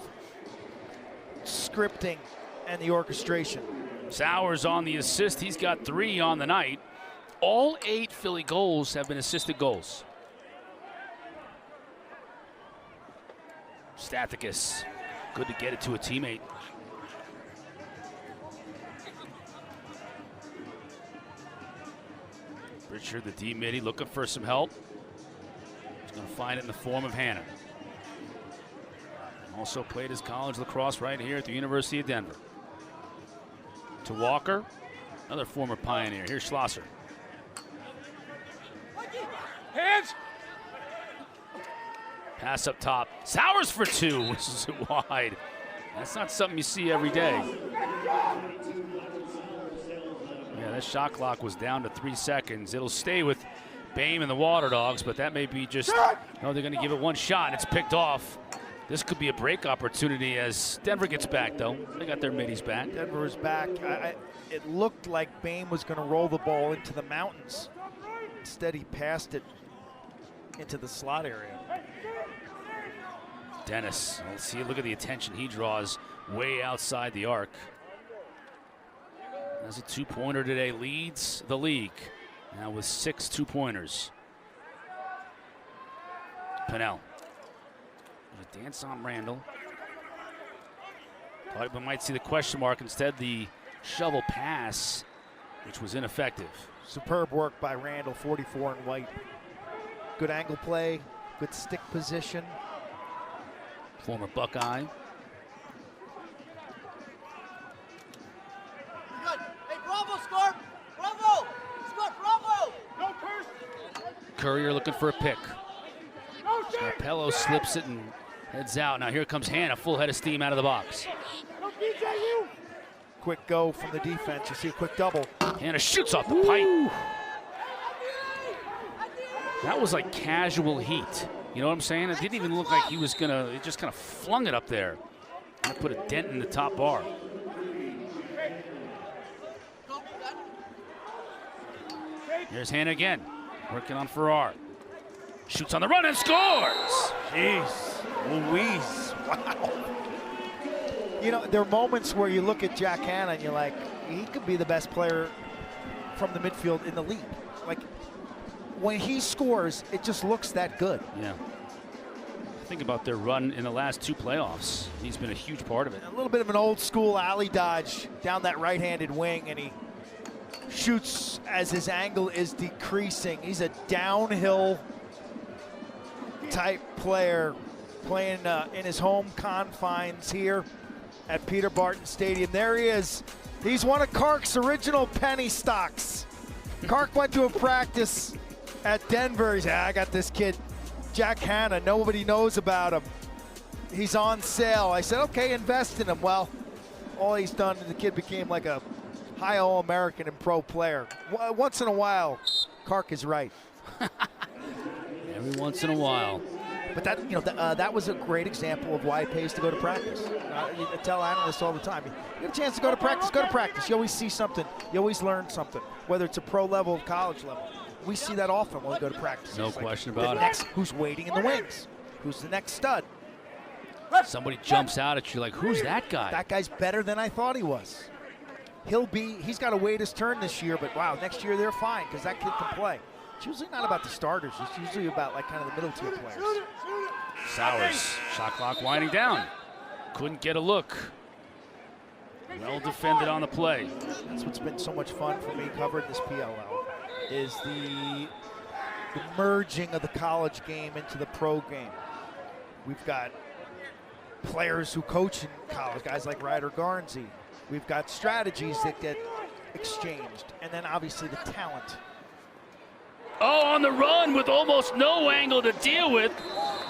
scripting and the orchestration. Sowers on the assist. He's got 3 on the night. All 8 Philly goals have been assisted goals. Stathakis, good to get it to a teammate. Richard, the D-midi, looking for some help. He's going to find it in the form of Hannah. Also played his college lacrosse right here at the University of Denver. To Walker, another former Pioneer. Here's Schlosser. Hands! Pass up top. Sowers for 2. This is wide. That's not something you see every day. Yeah, that shot clock was down to 3 seconds. It'll stay with Bain and the Waterdogs, but that may be just, no, they're going to give it one shot, and it's picked off. This could be a break opportunity as Denver gets back, though. They got their middies back. Denver is back. It looked like Bain was going to roll the ball into the mountains. Instead, he passed it into the slot area. Dennis, let's see, look at the attention he draws way outside the arc. As a 2-pointer today, leads the league now with 6 2-pointers. Pinnell. A dance on Randall. Thought we might see the question mark, instead the shovel pass, which was ineffective. Superb work by Randall, 44 and white. Good angle play, Good stick position. Former Buckeye. Good. Hey, Bravo, score! Bravo! Score, Bravo! No curse! Courier looking for a pick. No shake! Scarpello slips it and heads out. Now here comes Hannah, full head of steam out of the box. No PJU! Quick go from the defense. You see a quick double. Hannah shoots off the pipe. That was like casual heat. You know what I'm saying? It didn't even look like he was gonna, it just kind of flung it up there. And put a dent in the top bar. There's Hannah again, working on Farrar. Shoots on the run and scores! Jeez, Louise, wow. You know, there are moments where you look at Jack Hannah and you're like, he could be the best player from the midfield in the league. Like, when he scores, it just looks that good. Yeah. Think about their run in the last 2 playoffs. He's been a huge part of it. A little bit of an old school alley dodge down that right-handed wing, and he shoots as his angle is decreasing. He's a downhill type player playing in his home confines here at Peter Barton Stadium. There he is. He's one of Kark's original penny stocks. Kark went to a practice at Denver. He said, I got this kid, Jack Hannah. Nobody knows about him. He's on sale. I said, okay, invest in him. Well, all he's done, the kid became like a high All-American and pro player. Once in a while, Kark is right. Every once in a while. But that, you know, that was a great example of why it pays to go to practice. You tell analysts all the time, you get a chance to go to practice, go to practice. You always see something. You always learn something, whether it's a pro level or college level. We see that often when we go to practice. No question about it. Next, who's waiting in the wings? Who's the next stud? Somebody jumps out at you like, who's that guy? That guy's better than I thought he was. He's got to wait his turn this year, but wow, next year they're fine because that kid can play. It's usually not about the starters. It's usually about like kind of the middle tier players. Sowers, shot clock winding down. Couldn't get a look. Well defended on the play. That's what's been so much fun for me covering this PLL, is the merging of the college game into the pro game. We've got players who coach in college, guys like Ryder Garnsey. We've got strategies that get exchanged, and then obviously the talent. Oh, on the run with almost no angle to deal with.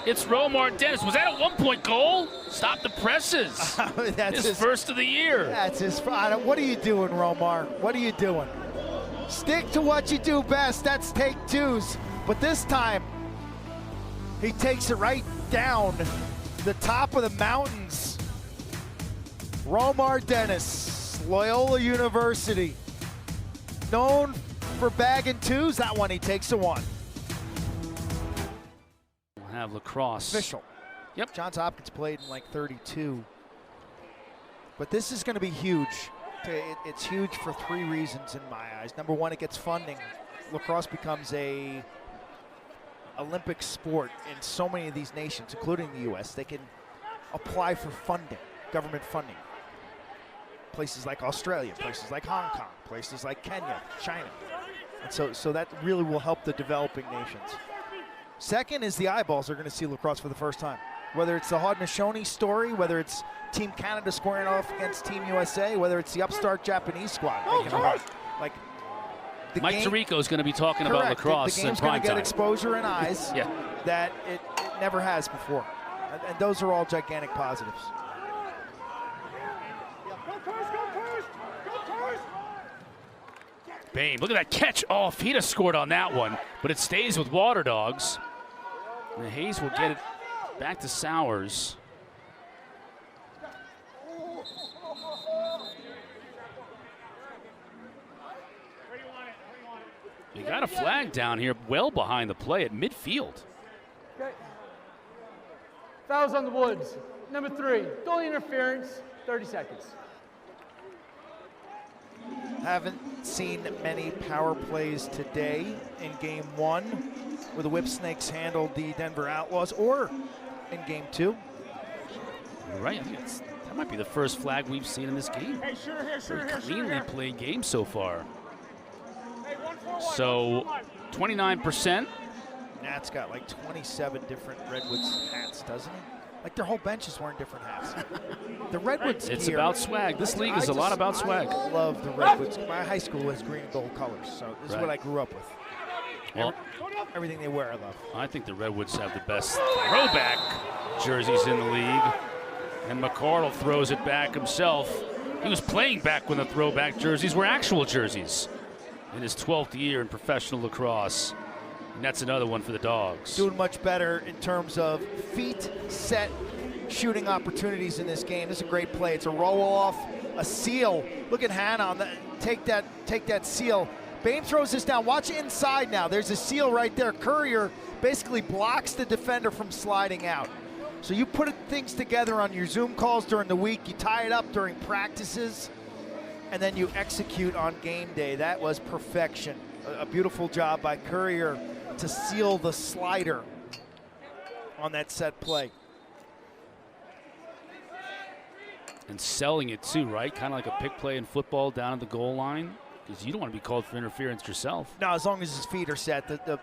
It's Romar Dennis. Was that a 1-point goal? Stop the presses. That's his first of the year. That's his. What are you doing, Romar? What are you doing? Stick to what you do best. That's take twos. But this time, he takes it right down the top of the mountains. Romar Dennis, Loyola University, known for bagging twos. That one he takes a 1. We'll have Lacrosse. Official. Yep. Johns Hopkins played in like 32. But this is going to be huge. It's huge for 3 reasons in my eyes. Number 1, it gets funding. Lacrosse becomes a Olympic sport in so many of these nations, including the U.S. They can apply for funding, government funding. Places like Australia, places like Hong Kong, places like Kenya, China. And so that really will help the developing nations. Second is the eyeballs are going to see lacrosse for the first time. Whether it's the Haudenosaunee story, whether it's Team Canada squaring off against Team USA, whether it's the upstart Japanese squad making a run. Like Mike Tirico is going to be talking about lacrosse the in game's prime going to get time. exposure and eyes Yeah. that it never has before. And those are all gigantic positives. Bame, look at that catch. Oh, if he'd have scored on that one, but it stays with Waterdogs. And Hayes will get it back to Sowers. You got a flag down here well behind the play at midfield. Okay. Fouls on the Woods. Number 3, goalie interference, 30 seconds. Haven't seen many power plays today in game 1 where the Whip Snakes handled the Denver Outlaws, or in game 2. You're right. I think that might be the first flag we've seen in this game. Hey, shooter here, shooter here, shooter Cleanly here. played game so far. Hey, 1-4-1, So 29%. Nat's got like 27 different Redwoods hats, doesn't he? Like their whole bench is wearing different hats. The Redwoods It's gear, about swag. This league is a lot about swag. I love the Redwoods. My high school has green and gold colors, so this is what I grew up with. Well, Everything they wear, I love. I think the Redwoods have the best throwback jerseys in the league. And McCardle throws it back himself. He was playing back when the throwback jerseys were actual jerseys in his 12th year in professional lacrosse. And that's another one for the Dogs. Doing much better in terms of feet, set, shooting opportunities in this game. This is a great play. It's a roll off, a seal. Look at Hannah on that. Take that seal. Bain throws this down. Watch it inside now. There's a seal right there. Courier basically blocks the defender from sliding out. So you put things together on your Zoom calls during the week. You tie it up during practices, and then you execute on game day. That was perfection. A beautiful job by Courier to seal the slider on that set play. And selling it too, right? Kind of like a pick play in football down at the goal line, because you don't want to be called for interference yourself. No, as long as his feet are set. The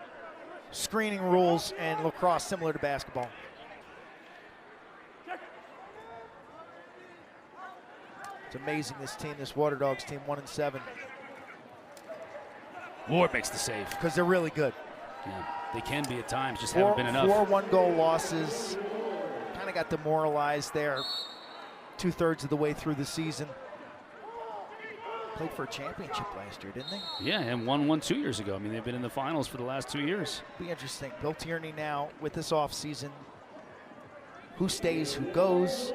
screening rules and lacrosse similar to basketball. It's amazing, this team, this Waterdogs team, 1-7. Ward makes the save. Because they're really good. Yeah, they can be at times, just haven't been enough. 4 one-goal losses. Kind of got demoralized there 2/3 of the way through the season. Played for a championship last year, didn't they? Yeah, and won one 2 years ago. I mean, they've been in the finals for the last 2 years. Be interesting. Bill Tierney now with this offseason. Who stays, who goes?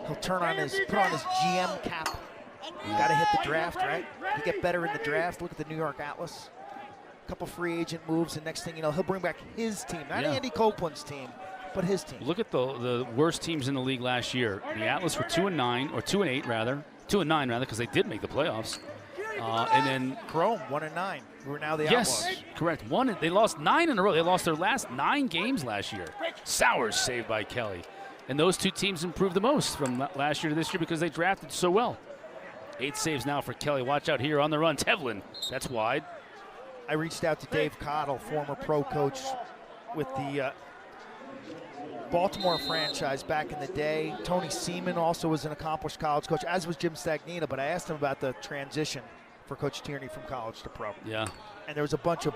He'll put on his GM cap. Got to hit the draft, right? You get better in the draft. Look at the New York Atlas. A couple free agent moves, and next thing you know, he'll bring back his team. Not Andy Copeland's team, but his team. Look at the worst teams in the league last year. The Atlas were 2-9, or 2-8 rather. 2-9 rather, because they did make the playoffs. And then Chrome 1-9. Who are now the Outlaws. Yes, correct. They lost 9 in a row. They lost their last 9 games last year. Sowers saved by Kelly. And those two teams improved the most from last year to this year because they drafted so well. 8 saves now for Kelly. Watch out here on the run. Tevlin, that's wide. I reached out to Dave Cottle, former pro coach with the Baltimore franchise back in the day. Tony Seaman also was an accomplished college coach, as was Jim Stagnita, but I asked him about the transition for Coach Tierney from college to pro. Yeah. And there was a bunch of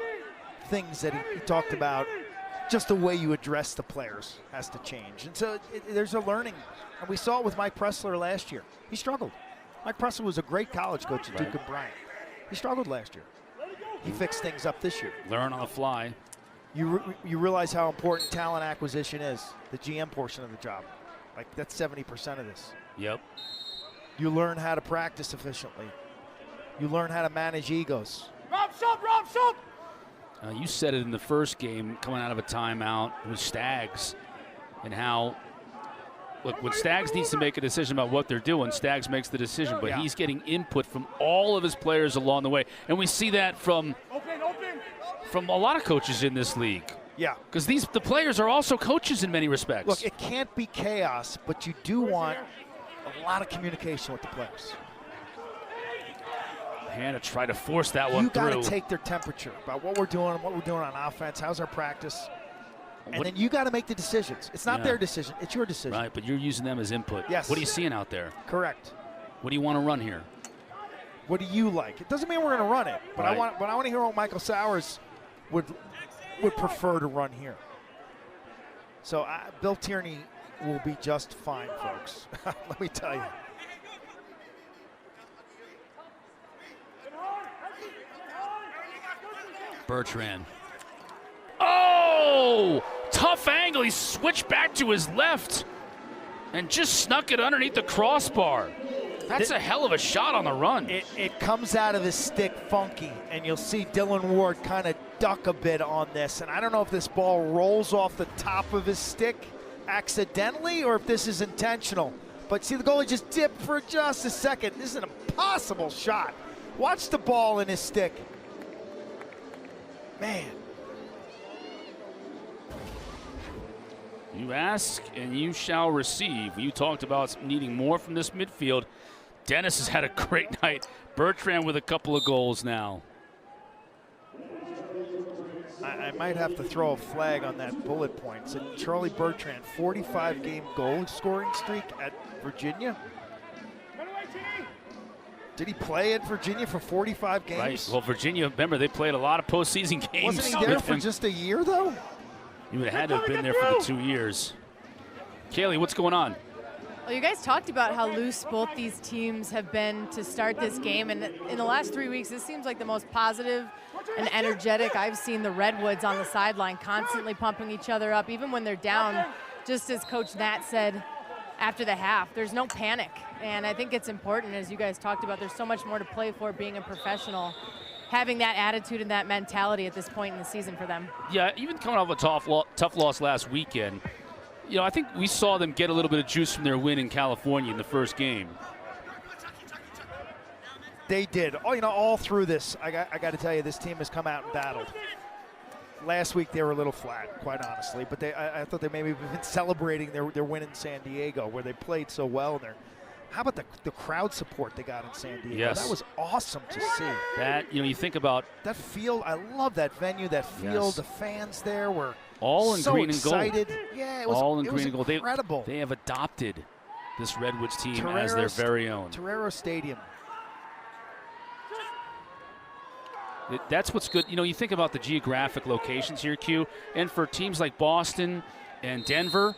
things that he talked about. Just the way you address the players has to change. And so there's a learning. And we saw it with Mike Pressler last year. He struggled. Mike Pressler was a great college coach at Duke and Bryant. He struggled last year. He fixed things up this year. Learn on the fly. You realize how important talent acquisition is, the GM portion of the job. Like, that's 70% of this. Yep. You learn how to practice efficiently. You learn how to manage egos. Rob, shop! You said it in the first game coming out of a timeout with Stags, and how, look, when Stags needs to make a decision about what they're doing, Stags makes the decision, but he's getting input from all of his players along the way. And we see that from a lot of coaches in this league. Yeah. Because the players are also coaches in many respects. Look, it can't be chaos, but you do want a lot of communication with the players. Hannah try to force that one through. You got to take their temperature about what we're doing on offense. How's our practice? And then you got to make the decisions. It's not their decision. It's your decision. Right, but you're using them as input. Yes. What are you seeing out there? Correct. What do you want to run here? What do you like? It doesn't mean we're going to run it, but I want to hear what Michael Sowers would prefer to run here. So Bill Tierney will be just fine, folks. Let me tell you. Bertrand. Oh! Tough angle. He switched back to his left and just snuck it underneath the crossbar. That's a hell of a shot on the run. It comes out of his stick funky, and you'll see Dylan Ward kind of duck a bit on this. And I don't know if this ball rolls off the top of his stick accidentally or if this is intentional. But see, the goalie just dipped for just a second. This is an impossible shot. Watch the ball in his stick. Man. You ask and you shall receive. You talked about needing more from this midfield. Dennis has had a great night. Bertrand with a couple of goals now. I might have to throw a flag on that bullet point. It's a Charlie Bertrand 45-game goal scoring streak at Virginia. Did he play at Virginia for 45 games? Right. Well, Virginia, remember, they played a lot of postseason games. Wasn't he there for just a year, though? He would have had to have been there for the 2 years. Caley, what's going on? Well, you guys talked about how loose both these teams have been to start this game, and in the last 3 weeks, this seems like the most positive and energetic I've seen the Redwoods on the sideline, constantly pumping each other up, even when they're down. Just as Coach Nat said after the half, there's no panic, and I think it's important, as you guys talked about, there's so much more to play for being a professional, having that attitude and that mentality at this point in the season for them. Yeah, even coming off a tough loss last weekend, you know, I think we saw them get a little bit of juice from their win in California in the first game. They did. Oh, you know, all through this, I got to tell you, this team has come out and battled. Last week they were a little flat, quite honestly, but I thought they maybe been celebrating their win in San Diego, where they played so well. How about the crowd support they got in San Diego? Yes. That was awesome to see. That, you know, you think about that field. I love that venue, that field. Yes. The fans there were all in so green and gold. excited. Yeah, it was all in green and gold. Incredible. They have adopted this Redwoods team as their very own. Torero Stadium. That's what's good. You know, you think about the geographic locations here, Q, and for teams like Boston and Denver,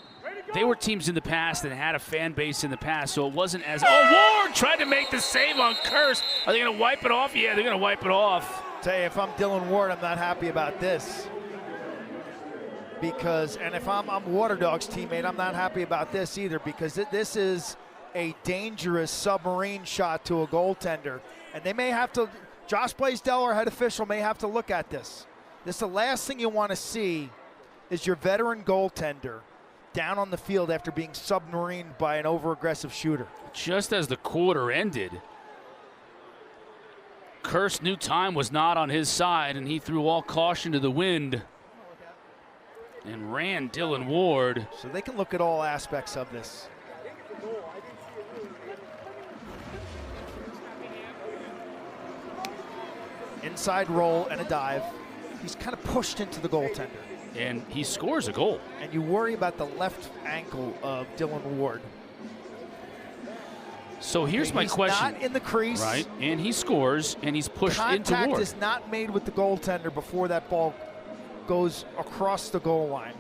they were teams in the past that had a fan base in the past, so it wasn't as. Oh, Ward tried to make the save on Curse. Are they going to wipe it off? Yeah, they're going to wipe it off. Tell you, if I'm Dylan Ward, I'm not happy about this. And if I'm Waterdogs teammate, I'm not happy about this either, because this is a dangerous submarine shot to a goaltender, and they may have to. Josh Blaisdell, our head official, may have to look at this. This is the last thing you want to see is your veteran goaltender down on the field after being submarined by an over-aggressive shooter. Just as the quarter ended, Curse knew time was not on his side, and he threw all caution to the wind and ran Dylan Ward. So they can look at all aspects of this. Inside roll and a dive. He's kind of pushed into the goaltender. And he scores a goal. And you worry about the left ankle of Dylan Ward. So here's my question. He's not in the crease. Right, and he scores, and he's pushed into Ward. Contact is not made with the goaltender before that ball goes across the goal line.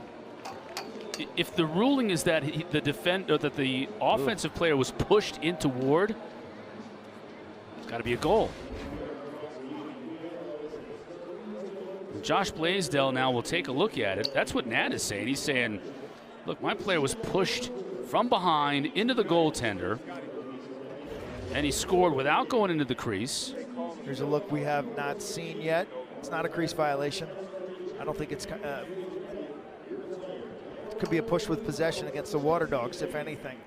If the ruling is that the offensive player was pushed into Ward, it's got to be a goal. Josh Blaisdell now will take a look at it. That's what Nat is saying. He's saying, look, my player was pushed from behind into the goaltender, and he scored without going into the crease. Here's a look we have not seen yet. It's not a crease violation. I don't think it could be a push with possession against the Waterdogs, if anything.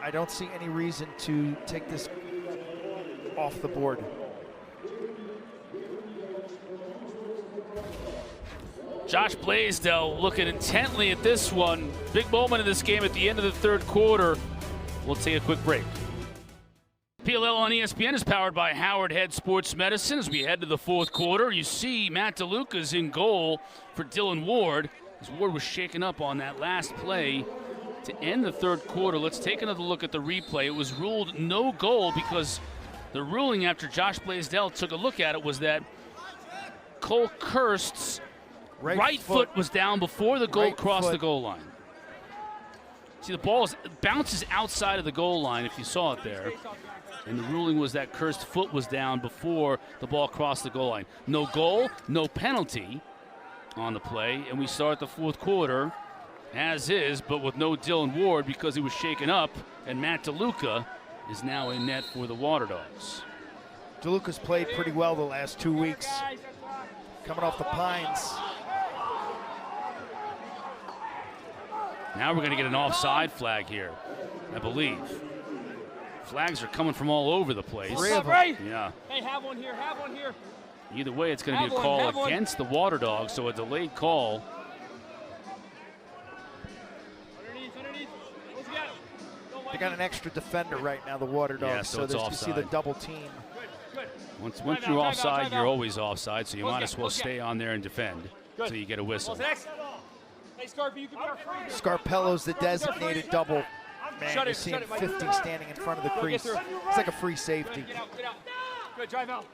I don't see any reason to take this off the board. Josh Blaisdell looking intently at this one. Big moment in this game at the end of the third quarter. We'll take a quick break. PLL on ESPN is powered by Howard Head Sports Medicine. As we head to the fourth quarter, you see Matt DeLuca's in goal for Dylan Ward, as Ward was shaken up on that last play to end the third quarter. Let's take another look at the replay. It was ruled no goal because the ruling after Josh Blaisdell took a look at it was that Cole Kirst's right foot was down before the goal crossed the goal line. See, the ball bounces outside of the goal line, if you saw it there. And the ruling was that Kirst's foot was down before the ball crossed the goal line. No goal, no penalty on the play. And we start the fourth quarter as is, but with no Dylan Ward because he was shaken up. And Matt DeLuca is now in net for the Waterdogs. DeLuca's played pretty well the last 2 weeks. Coming off the Pines. Now we're going to get an offside flag here, I believe. Flags are coming from all over the place. Yeah. Hey, have one here, have one here. Either way, it's going to be a call against the Waterdogs, so a delayed call. Underneath. They got an extra defender right now, the Waterdogs, Yeah, so it's you offside. see the double team. Once you're offside, you're always offside, so you might as well stay on there and defend until you get a whistle. Scarpello's the designated double. Man, you're seeing 50 standing in front of the crease. It's like a free safety. Good, drive out.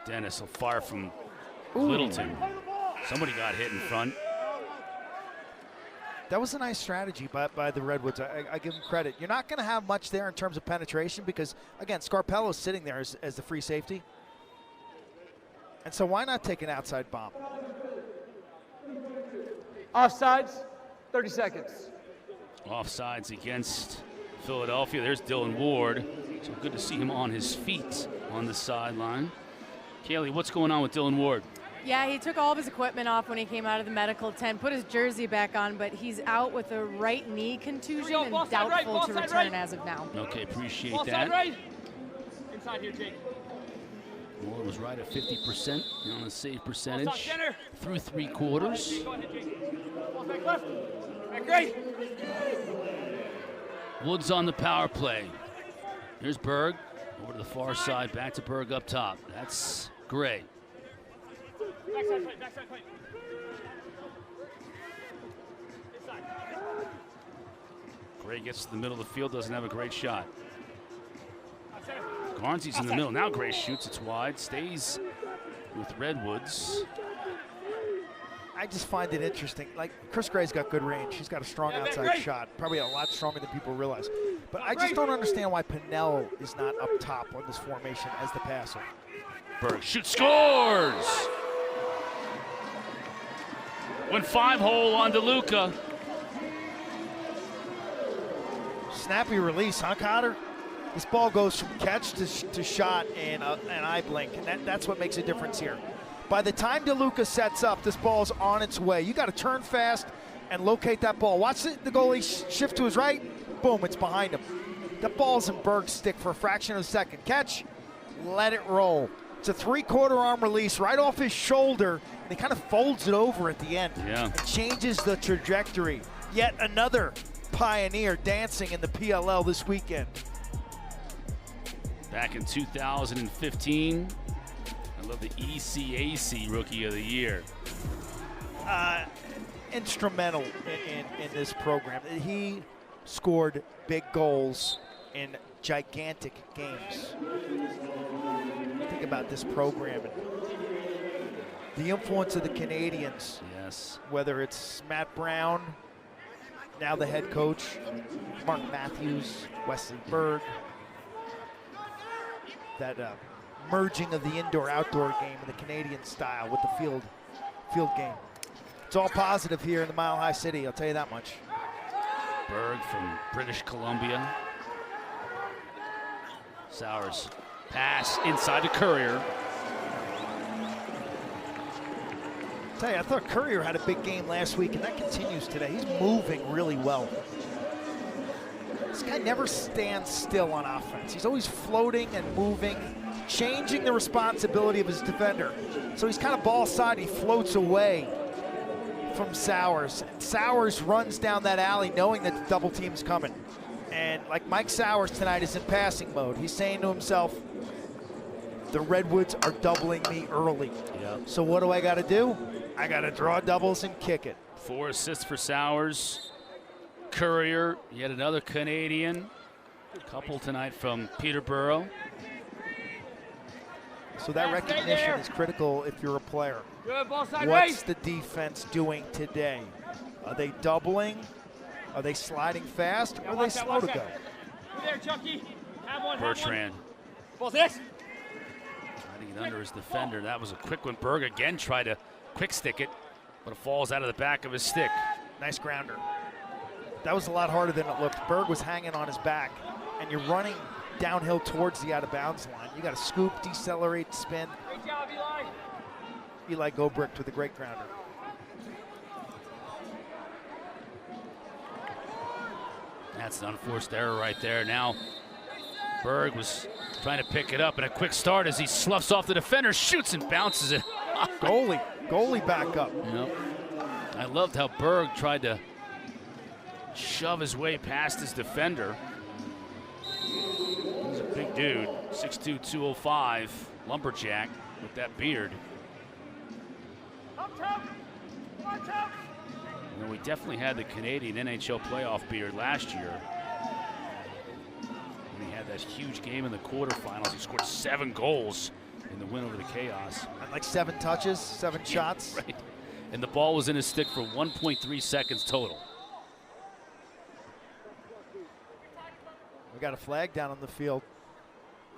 Dennis will fire from Littleton. Somebody got hit in front. That was a nice strategy by the Redwoods. I give them credit. You're not going to have much there in terms of penetration because, again, Scarpello's sitting there as the free safety. And so why not take an outside bomb? Offsides, 30 seconds. Offsides against Philadelphia. There's Dylan Ward. So good to see him on his feet on the sideline. Caley, what's going on with Dylan Ward? Yeah, he took all of his equipment off when he came out of the medical tent, put his jersey back on, but he's out with a right knee contusion and doubtful to return as of now. Okay, appreciate Ball that. side right. Inside here, Jake. Ward was right at 50% on the save percentage through 3 quarters. Go ahead, Jake. Ball back left. Back right. Woods on the power play. Here's Berg over to the far side, back to Berg up top. That's Gray. Backside play, backside play. Inside. Gray gets to the middle of the field, doesn't have a great shot. Garnsey's in the middle. Now Gray shoots, it's wide, stays with Redwoods. I just find it interesting. Like, Chris Gray's got good range. He's got a strong outside shot, probably a lot stronger than people realize. But I just don't understand why Pinnell is not up top on this formation as the passer. Berg shoots, scores! Went 5-hole on DeLuca. Snappy release, huh, Cotter? This ball goes from catch to shot in an eye blink, and that's what makes a difference here. By the time DeLuca sets up, this ball's on its way. You got to turn fast and locate that ball. Watch the goalie shift to his right. Boom, it's behind him. The ball's in Berg's stick for a fraction of a second. Catch, let it roll. It's a 3/4 arm release right off his shoulder, and he kind of folds it over at the end. Yeah. It changes the trajectory. Yet another pioneer dancing in the PLL this weekend. Back in 2015, I love the ECAC Rookie of the Year. Instrumental in this program. He scored big goals in gigantic games. Think about this program and the influence of the Canadians. Yes. Whether it's Matt Brown, now the head coach, Mark Matthews, Wesley Berg. That merging of the indoor-outdoor game in the Canadian style with the field game. It's all positive here in the Mile High City, I'll tell you that much. Berg from British Columbia. Sowers pass inside to Courier. I'll tell you, I thought Courier had a big game last week, and that continues today. He's moving really well. This guy never stands still on offense. He's always floating and moving, changing the responsibility of his defender. So he's kind of ball side, he floats away from Sowers. Sowers runs down that alley knowing that the double team's coming. And like Mike Sowers tonight is in passing mode. He's saying to himself, the Redwoods are doubling me early. Yep. So what do I gotta do? I gotta draw doubles and kick it. 4 assists for Sowers. Courier, yet another Canadian. Couple tonight from Peterborough. So that recognition is critical if you're a player. Good, ball side What's right. the defense doing today? Are they doubling? Are they sliding fast? Or are they slow to go? There, Chucky. Have one, Bertrand Ball six. trying to get under his defender. That was a quick one. Berg again tried to quick stick it, but it falls out of the back of his stick. Nice grounder. That was a lot harder than it looked. Berg was hanging on his back, and you're running downhill towards the out-of-bounds line. You got to scoop, decelerate, spin. Great job, Eli. Eli Gobrick with a great grounder. That's an unforced error right there. Now Berg was trying to pick it up, and a quick start as he sloughs off the defender, shoots and bounces it. Goalie back up. Yep. I loved how Berg tried to shove his way past his defender. He's a big dude, 6'2", 205, lumberjack with that beard. You know, we definitely had the Canadian NHL playoff beard last year. And he had that huge game in the quarterfinals. He scored 7 goals in the win over the Chaos. And like 7 touches, 7 shots. Right. And the ball was in his stick for 1.3 seconds total. We got a flag down on the field.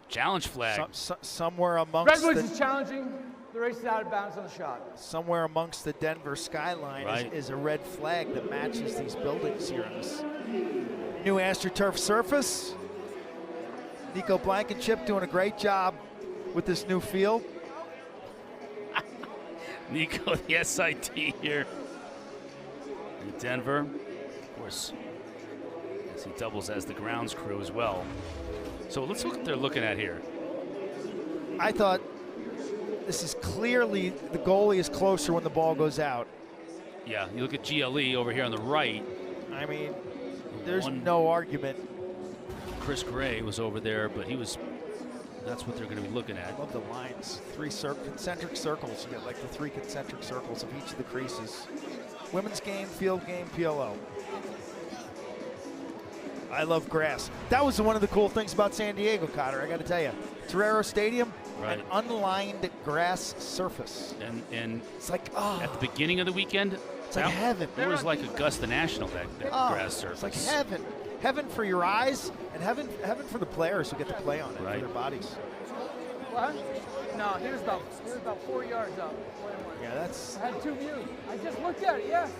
Challenge flag. Somewhere amongst Redwoods is challenging. The race is out of bounds on the shot. Somewhere amongst the Denver skyline Right. is a red flag that matches these buildings here on this new AstroTurf surface. Nico Blankenship doing a great job with this new field. Nico, the SIT here in Denver. Of course, as he doubles as the grounds crew as well. So let's look what they're looking at here. I thought this is clearly the goalie is closer when the ball goes out. Yeah, you look at GLE over here on the right. I mean, there's no argument. Chris Gray was over there, but he was, that's what they're going to be looking at. I love the lines. 3 concentric circles. You get like the 3 concentric circles of each of the creases. Women's game, field game, PLL. I love grass. That was one of the cool things about San Diego, Cotter, I got to tell you. Torero Stadium, Right. an unlined grass surface. And It's like, oh, at the beginning of the weekend, it's like heaven. it was like Augusta National, that grass surface. It's like heaven. Heaven for your eyes and heaven for the players who get to play on it, Right. for their bodies. What? No, he was about 4 yards up. Yeah, that's... I had 2 views. I just looked at it, yes.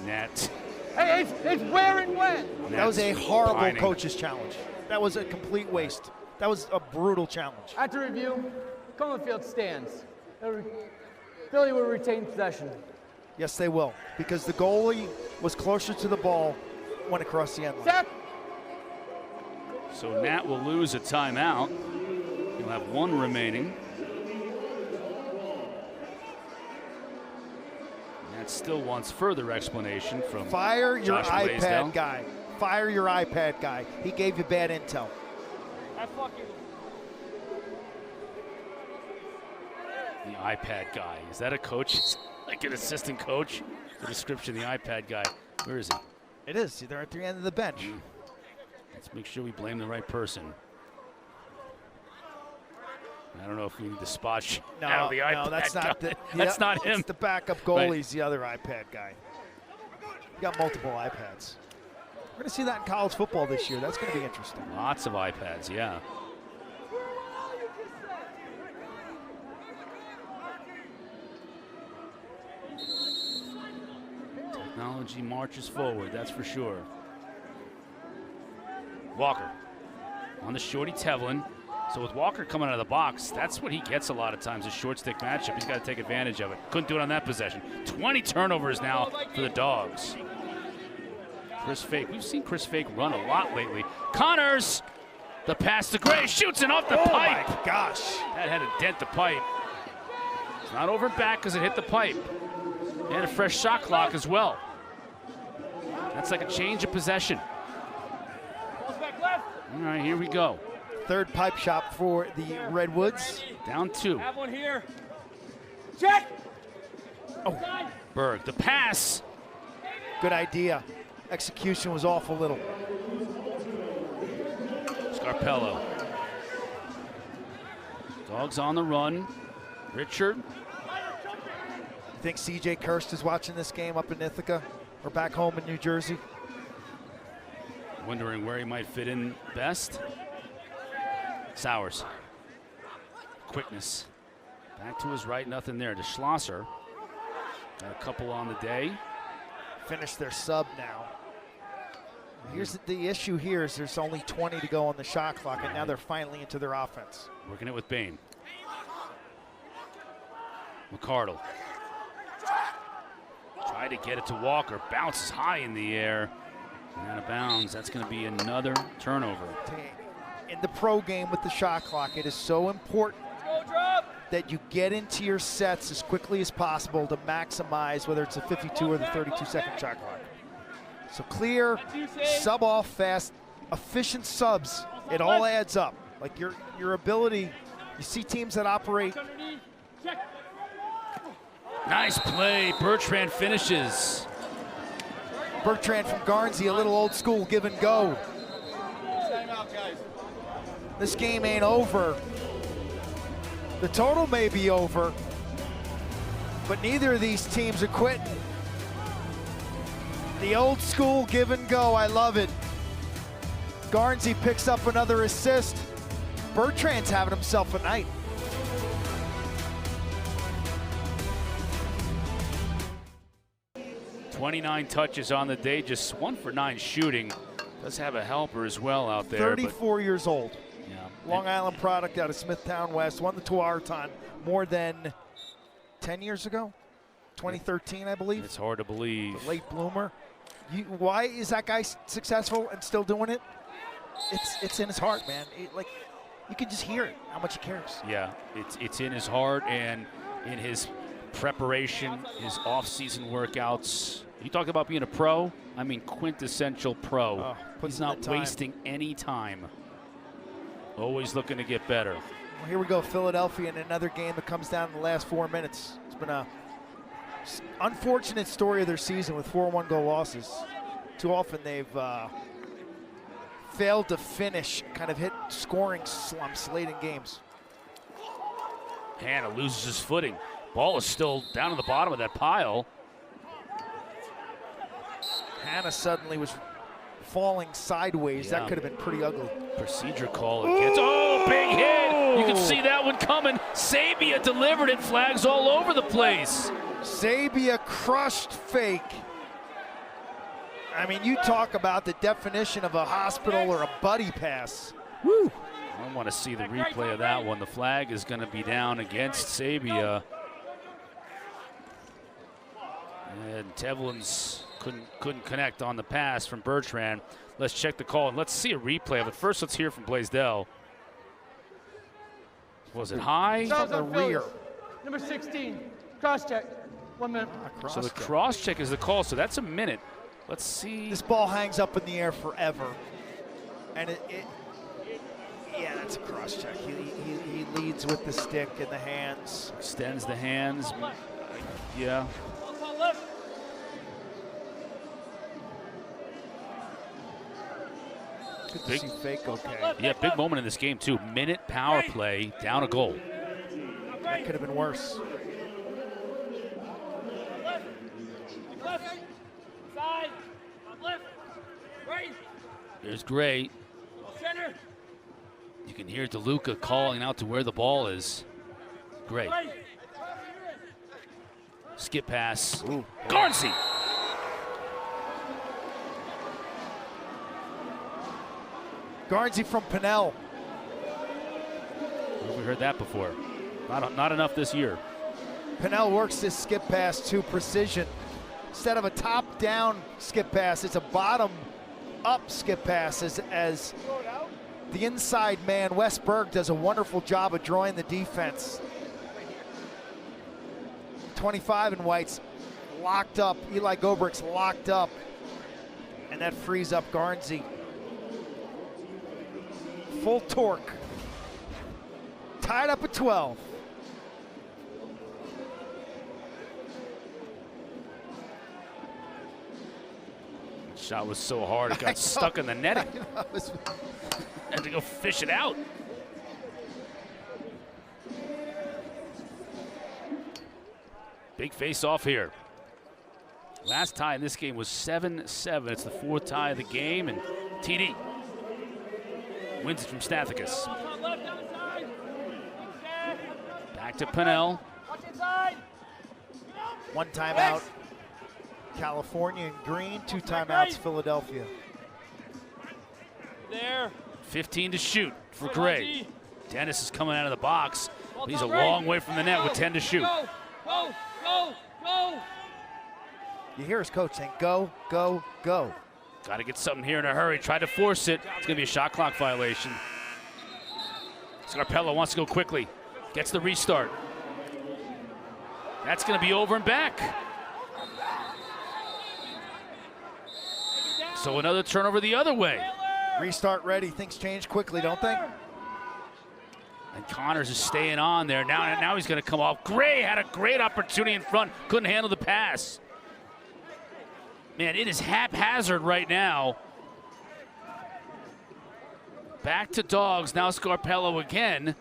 Nat. Hey, it's where and when. That was a horrible pining. coach's challenge. That was a complete waste. That was a brutal challenge. After review, Coleman Field stands. Philly will retain possession. Yes, they will, because the goalie was closer to the ball when it crossed the end line. Set. So Nat will lose a timeout. He'll have 1 remaining. Nat still wants further explanation from Fire your Josh iPad Blaisdell. guy. Fire your iPad guy. He gave you bad intel. The iPad guy. Is that a coach? Like an assistant coach? The description, the iPad guy. Where is he? It is. They're at the end of the bench. Let's make sure we blame the right person. I don't know if we need the spot out of the iPad that's not guy. the, That's not him. It's the backup goalie's the other iPad guy. You got multiple iPads. We're going to see that in college football this year. That's going to be interesting. Lots of iPads, yeah. Technology marches forward, that's for sure. Walker on the shorty Tevlin. So with Walker coming out of the box, that's what he gets a lot of times, a short stick matchup. He's got to take advantage of it. Couldn't do it on that possession. 20 turnovers now for the Dogs. Chris Fake. We've seen Chris Fake run a lot lately. Connors, the pass to Gray, shoots it off the pipe. My gosh. That had to dent the pipe. It's not over back because it hit the pipe. And a fresh shot clock as well. That's like a change of possession. All right, here we go. Third pipe shot for the Redwoods. Down 2. Have one here. Check. Oh, Berg, the pass. good idea. Execution was off a little. Scarpello. Dogs on the run. Richard. You think CJ Kirst is watching this game up in Ithaca or back home in New Jersey? Wondering where he might fit in best. Sowers. Quickness. Back to his right, nothing there. To Schlosser. Got a couple on the day. Finish their sub now. Here's the issue here is there's only 20 to go on the shot clock, and now they're finally into their offense. Working it with Bain. McCardle. Tried to get it to Walker. Bounces high in the air. And out of bounds. That's going to be another turnover. In the pro game with the shot clock, it is so important that you get into your sets as quickly as possible to maximize whether it's a 52 or the 32-second shot clock. So clear, sub off fast, efficient subs. It all adds up. Like your ability, you see teams that operate. Nice play. Bertrand finishes. Bertrand from Garnsey, a little old school give and go. This game ain't over. The total may be over, but neither of these teams are quitting. The old school give and go, I love it. Garnsey picks up another assist. Bertrand's having himself a night. "29 touches on the day, just 1 for 9 shooting. Does have a helper as well out there. 34 years old. Yeah. Long Island product out of Smithtown West. Won the Tualatin more than 10 years ago. 2013, I believe. It's hard to believe. The late bloomer. Why is that guy successful and still doing it? It's in his heart, man. Like, you can just hear it, how much he cares. Yeah, it's in his heart and in his preparation, his off-season workouts. You talk about being a pro, I mean quintessential pro. He's not wasting any time. Always looking to get better. Well, here we go, Philadelphia in another game that comes down in the last 4 minutes. It's been a unfortunate story of their season with 4 one-goal losses. Too often they've failed to finish, kind of hit scoring slumps late in games. Hannah loses his footing. Ball is still down at the bottom of that pile. Hannah suddenly was falling sideways. Yeah. That could have been pretty ugly. Procedure call against. Oh, big hit! You can see that one coming. Sabia delivered it. Flags all over the place. Sabia crushed fake. I mean, you talk about the definition of a hospital or a buddy pass. Woo! I want to see the replay of that one. The flag is going to be down against Sabia. And Tevlin's couldn't connect on the pass from Bertrand. Let's check the call and let's see a replay of it. First, let's hear from Blaisdell. Was it high? From the rear. Number 16, cross check. 1 minute. So the cross check is the call, so that's a minute. Let's see. This ball hangs up in the air forever. And yeah, that's a cross check. He leads with the stick and the hands. Extends the hands. Yeah. Good to see fake okay. Yeah, big moment in this game too. Minute power play, down a goal. That could have been worse. There's Gray. You can hear DeLuca calling out to where the ball is. Gray. Skip pass. Garnsey. Garnsey from Pinnell. We heard that before. Not enough this year. Pinnell works this skip pass to precision. Instead of a top-down skip pass, it's a bottom-up skip pass as the inside man, Wes Berg, does a wonderful job of drawing the defense. 25 in whites, locked up. Eli Gobrick's locked up, and that frees up Garnsey. Full torque. Tied up at 12. Shot was so hard it got stuck in the netting. Had to go fish it out. Big face off here. Last tie in this game was 7-7. It's the 4th tie of the game, and TD wins it from Stathicus. Back to Pinnell. One timeout, California in green. 2 timeouts, Philadelphia. There. 15 to shoot for Gray. Dennis is coming out of the box, but he's a long way from the net with 10 to shoot. Go, go, go, go. You hear his coach saying, go, go, go. Got to get something here in a hurry. Tried to force it. It's going to be a shot clock violation. Scarpello wants to go quickly. Gets the restart. That's going to be over and back. So another turnover the other way. Restart ready. Things change quickly, don't they? And Connors is staying on there. Now he's going to come off. Gray had a great opportunity in front. Couldn't handle the pass. Man, it is haphazard right now. Back to Dogs. Now Scarpello again.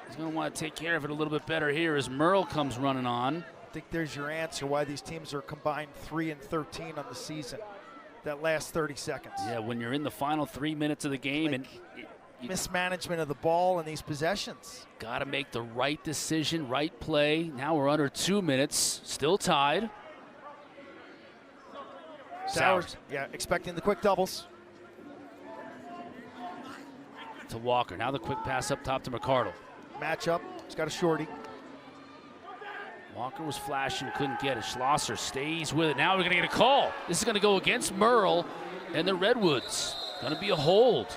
He's going to want to take care of it a little bit better here as Merle comes running on. I think there's your answer why these teams are combined 3-13 on the season. That last 30 seconds. Yeah, when you're in the final 3 minutes of the game, like and mismanagement of the ball in these possessions. Got to make the right decision, right play. Now we're under 2 minutes, still tied. Sowers, yeah, expecting the quick doubles. To Walker. Now the quick pass up top to McCardle. Matchup. He's got a shorty. Walker was flashing, couldn't get it. Schlosser stays with it. Now we're going to get a call. This is going to go against Merle and the Redwoods. Going to be a hold.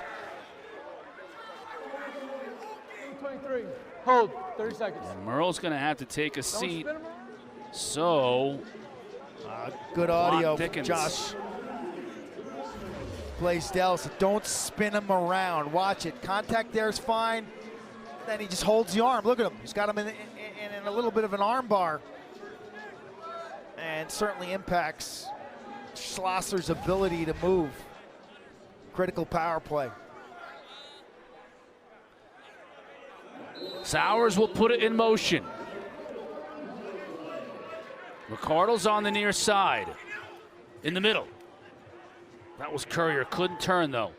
23. Hold. 30 seconds. And Merle's going to have to take a seat. So, Good audio from Dickens. Josh Blaisdell. So don't spin him around. Watch it. Contact there is fine. Then he just holds the arm. Look at him. He's got him in a little bit of an arm bar. And certainly impacts Schlosser's ability to move. Critical power play. Sowers will put it in motion. McCardle's on the near side. In the middle. That was Courier. Couldn't turn, though.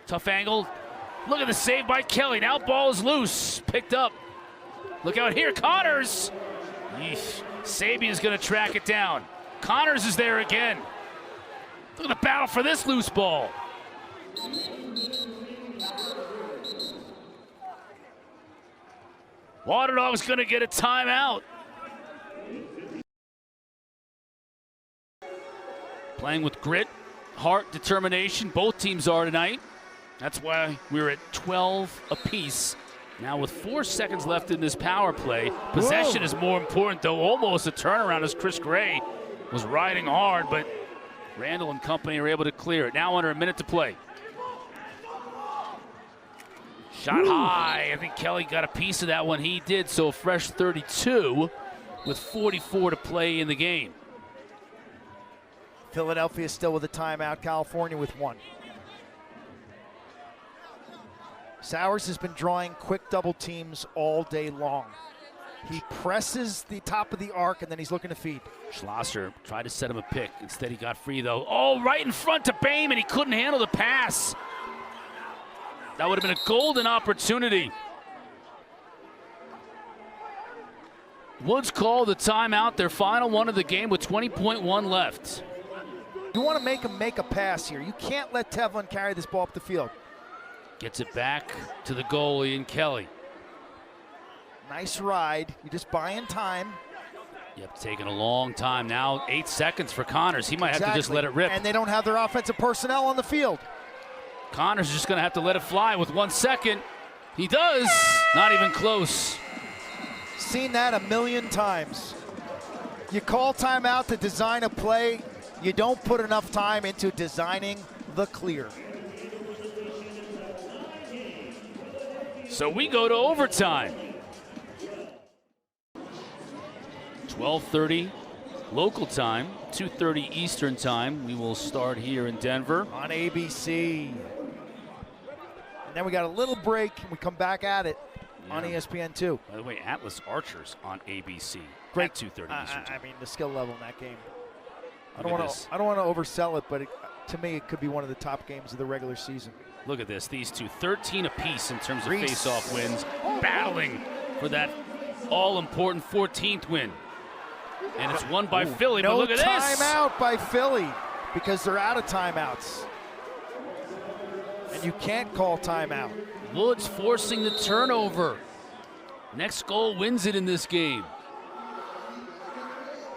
Tough angle. Look at the save by Kelly. Now ball is loose. Picked up. Look out here. Connors. Yeesh. Sabian's going to track it down. Connors is there again. Look at the battle for this loose ball. Waterdogs going to get a timeout. Playing with grit, heart, determination. Both teams are tonight. That's why we're at 12 apiece. Now with 4 seconds left in this power play, possession is more important, though. Almost a turnaround as Chris Gray was riding hard, but Randall and company are able to clear it. Now under a minute to play. Shot high. I think Kelly got a piece of that one. He did, so a fresh 32 with 44 to play in the game. Philadelphia still with a timeout. California with 1. Sowers has been drawing quick double teams all day long. He presses the top of the arc, and then he's looking to feed. Schlosser tried to set him a pick. Instead, he got free, though. Oh, right in front to Bame, and he couldn't handle the pass. That would have been a golden opportunity. Woods called the timeout, their final one of the game with 20.1 left. You want to make him make a pass here. You can't let Tevlin carry this ball up the field. Gets it back to the goalie and Kelly. Nice ride. You're just buying time. Yep, taking a long time now. 8 seconds for Connors. He might have to just let it rip. And they don't have their offensive personnel on the field. Connors is just going to have to let it fly with 1 second. He does. Not even close. Seen that a million times. You call timeout to design a play. You don't put enough time into designing the clear. So we go to overtime. 12:30 local time, 2:30 Eastern time. We will start here in Denver. On ABC. And then we got a little break, and we come back at it on ESPN2. By the way, Atlas Archers on ABC. Great. At 2:30 Eastern time. I mean, the skill level in that game. I Look don't at want this. to oversell it, but to me, it could be one of the top games of the regular season. Look at this. These two, 13 apiece in terms of Reese. face-off wins, battling for that all-important 14th win. And it's won by Philly, No but look at this. timeout by Philly because they're out of timeouts. And you can't call timeout. Woods forcing the turnover. Next goal wins it in this game.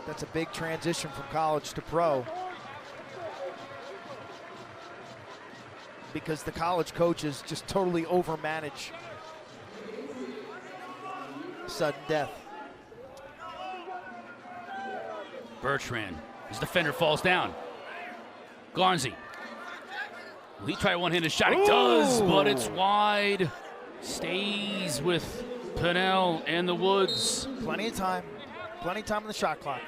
That's a big transition from college to pro. Because the college coaches just totally overmanage sudden death. Bertrand, his defender falls down. Garnsey. Will he try a one-handed shot? He does, but it's wide. Stays with Pinnell and the Woods. Plenty of time on the shot clock.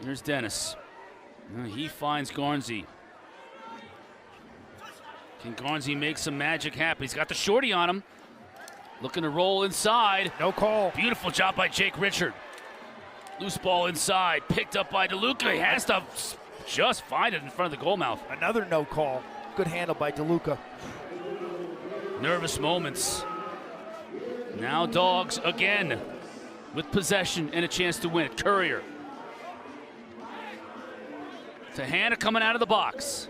Here's Dennis. He finds Garnsey. Can Garnsey make some magic happen? He's got the shorty on him. Looking to roll inside. No call. Beautiful job by Jake Richard. Loose ball inside, picked up by DeLuca. He has to just find it in front of the goal mouth. Another no call. Good handle by DeLuca. Nervous moments. Now Dogs again with possession and a chance to win. Courier. To Hannah coming out of the box.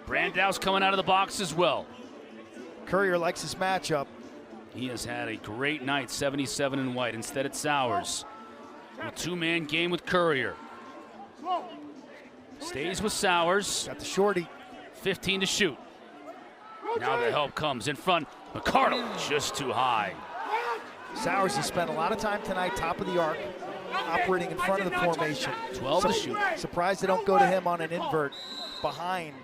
Brandau's coming out of the box as well. Courier likes his matchup. He has had a great night, 77 in white. Instead it's Sowers. A two-man game with Courier. Stays with Sowers. Got the shorty. 15 to shoot. Now the help comes in front. McCardle just too high. Sowers has spent a lot of time tonight, top of the arc, operating in front of the formation. 12 to shoot. Surprised they don't go to him on an invert behind.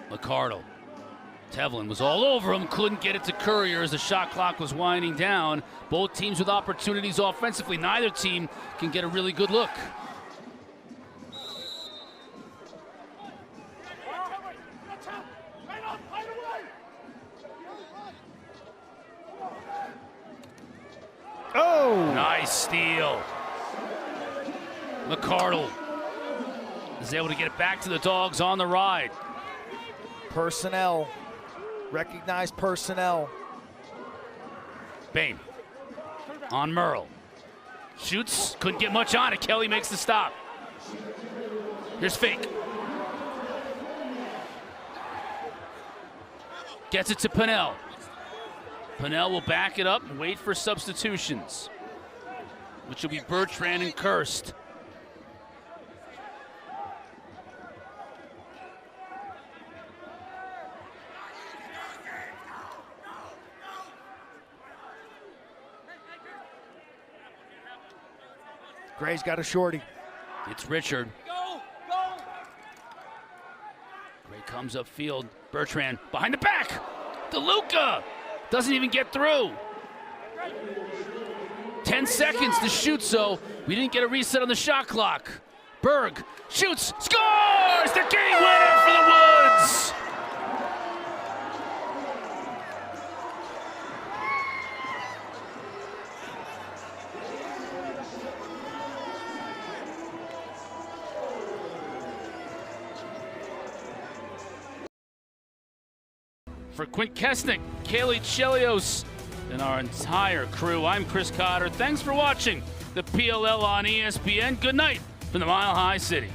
McCardle. Tevlin was all over him, couldn't get it to Courier as the shot clock was winding down. Both teams with opportunities offensively. Neither team can get a really good look. Oh! Nice steal. McCardle is able to get it back to the Dogs on the ride. Personnel. Recognized personnel. Bain on Merle. Shoots, couldn't get much on it. Kelly makes the stop. Here's Fake. Gets it to Pinnell. Pinnell will back it up and wait for substitutions, which will be Bertrand and Kirst. Gray's got a shorty. It's Richard. Gray comes upfield. Bertrand behind the back. DeLuca doesn't even get through. 10 seconds to shoot, so we didn't get a reset on the shot clock. Berg shoots, scores! The game winner for the Woods! For Quint Kessenich, Caley, Chelios, and our entire crew, I'm Chris Cotter. Thanks for watching the PLL on ESPN. Good night from the Mile High City.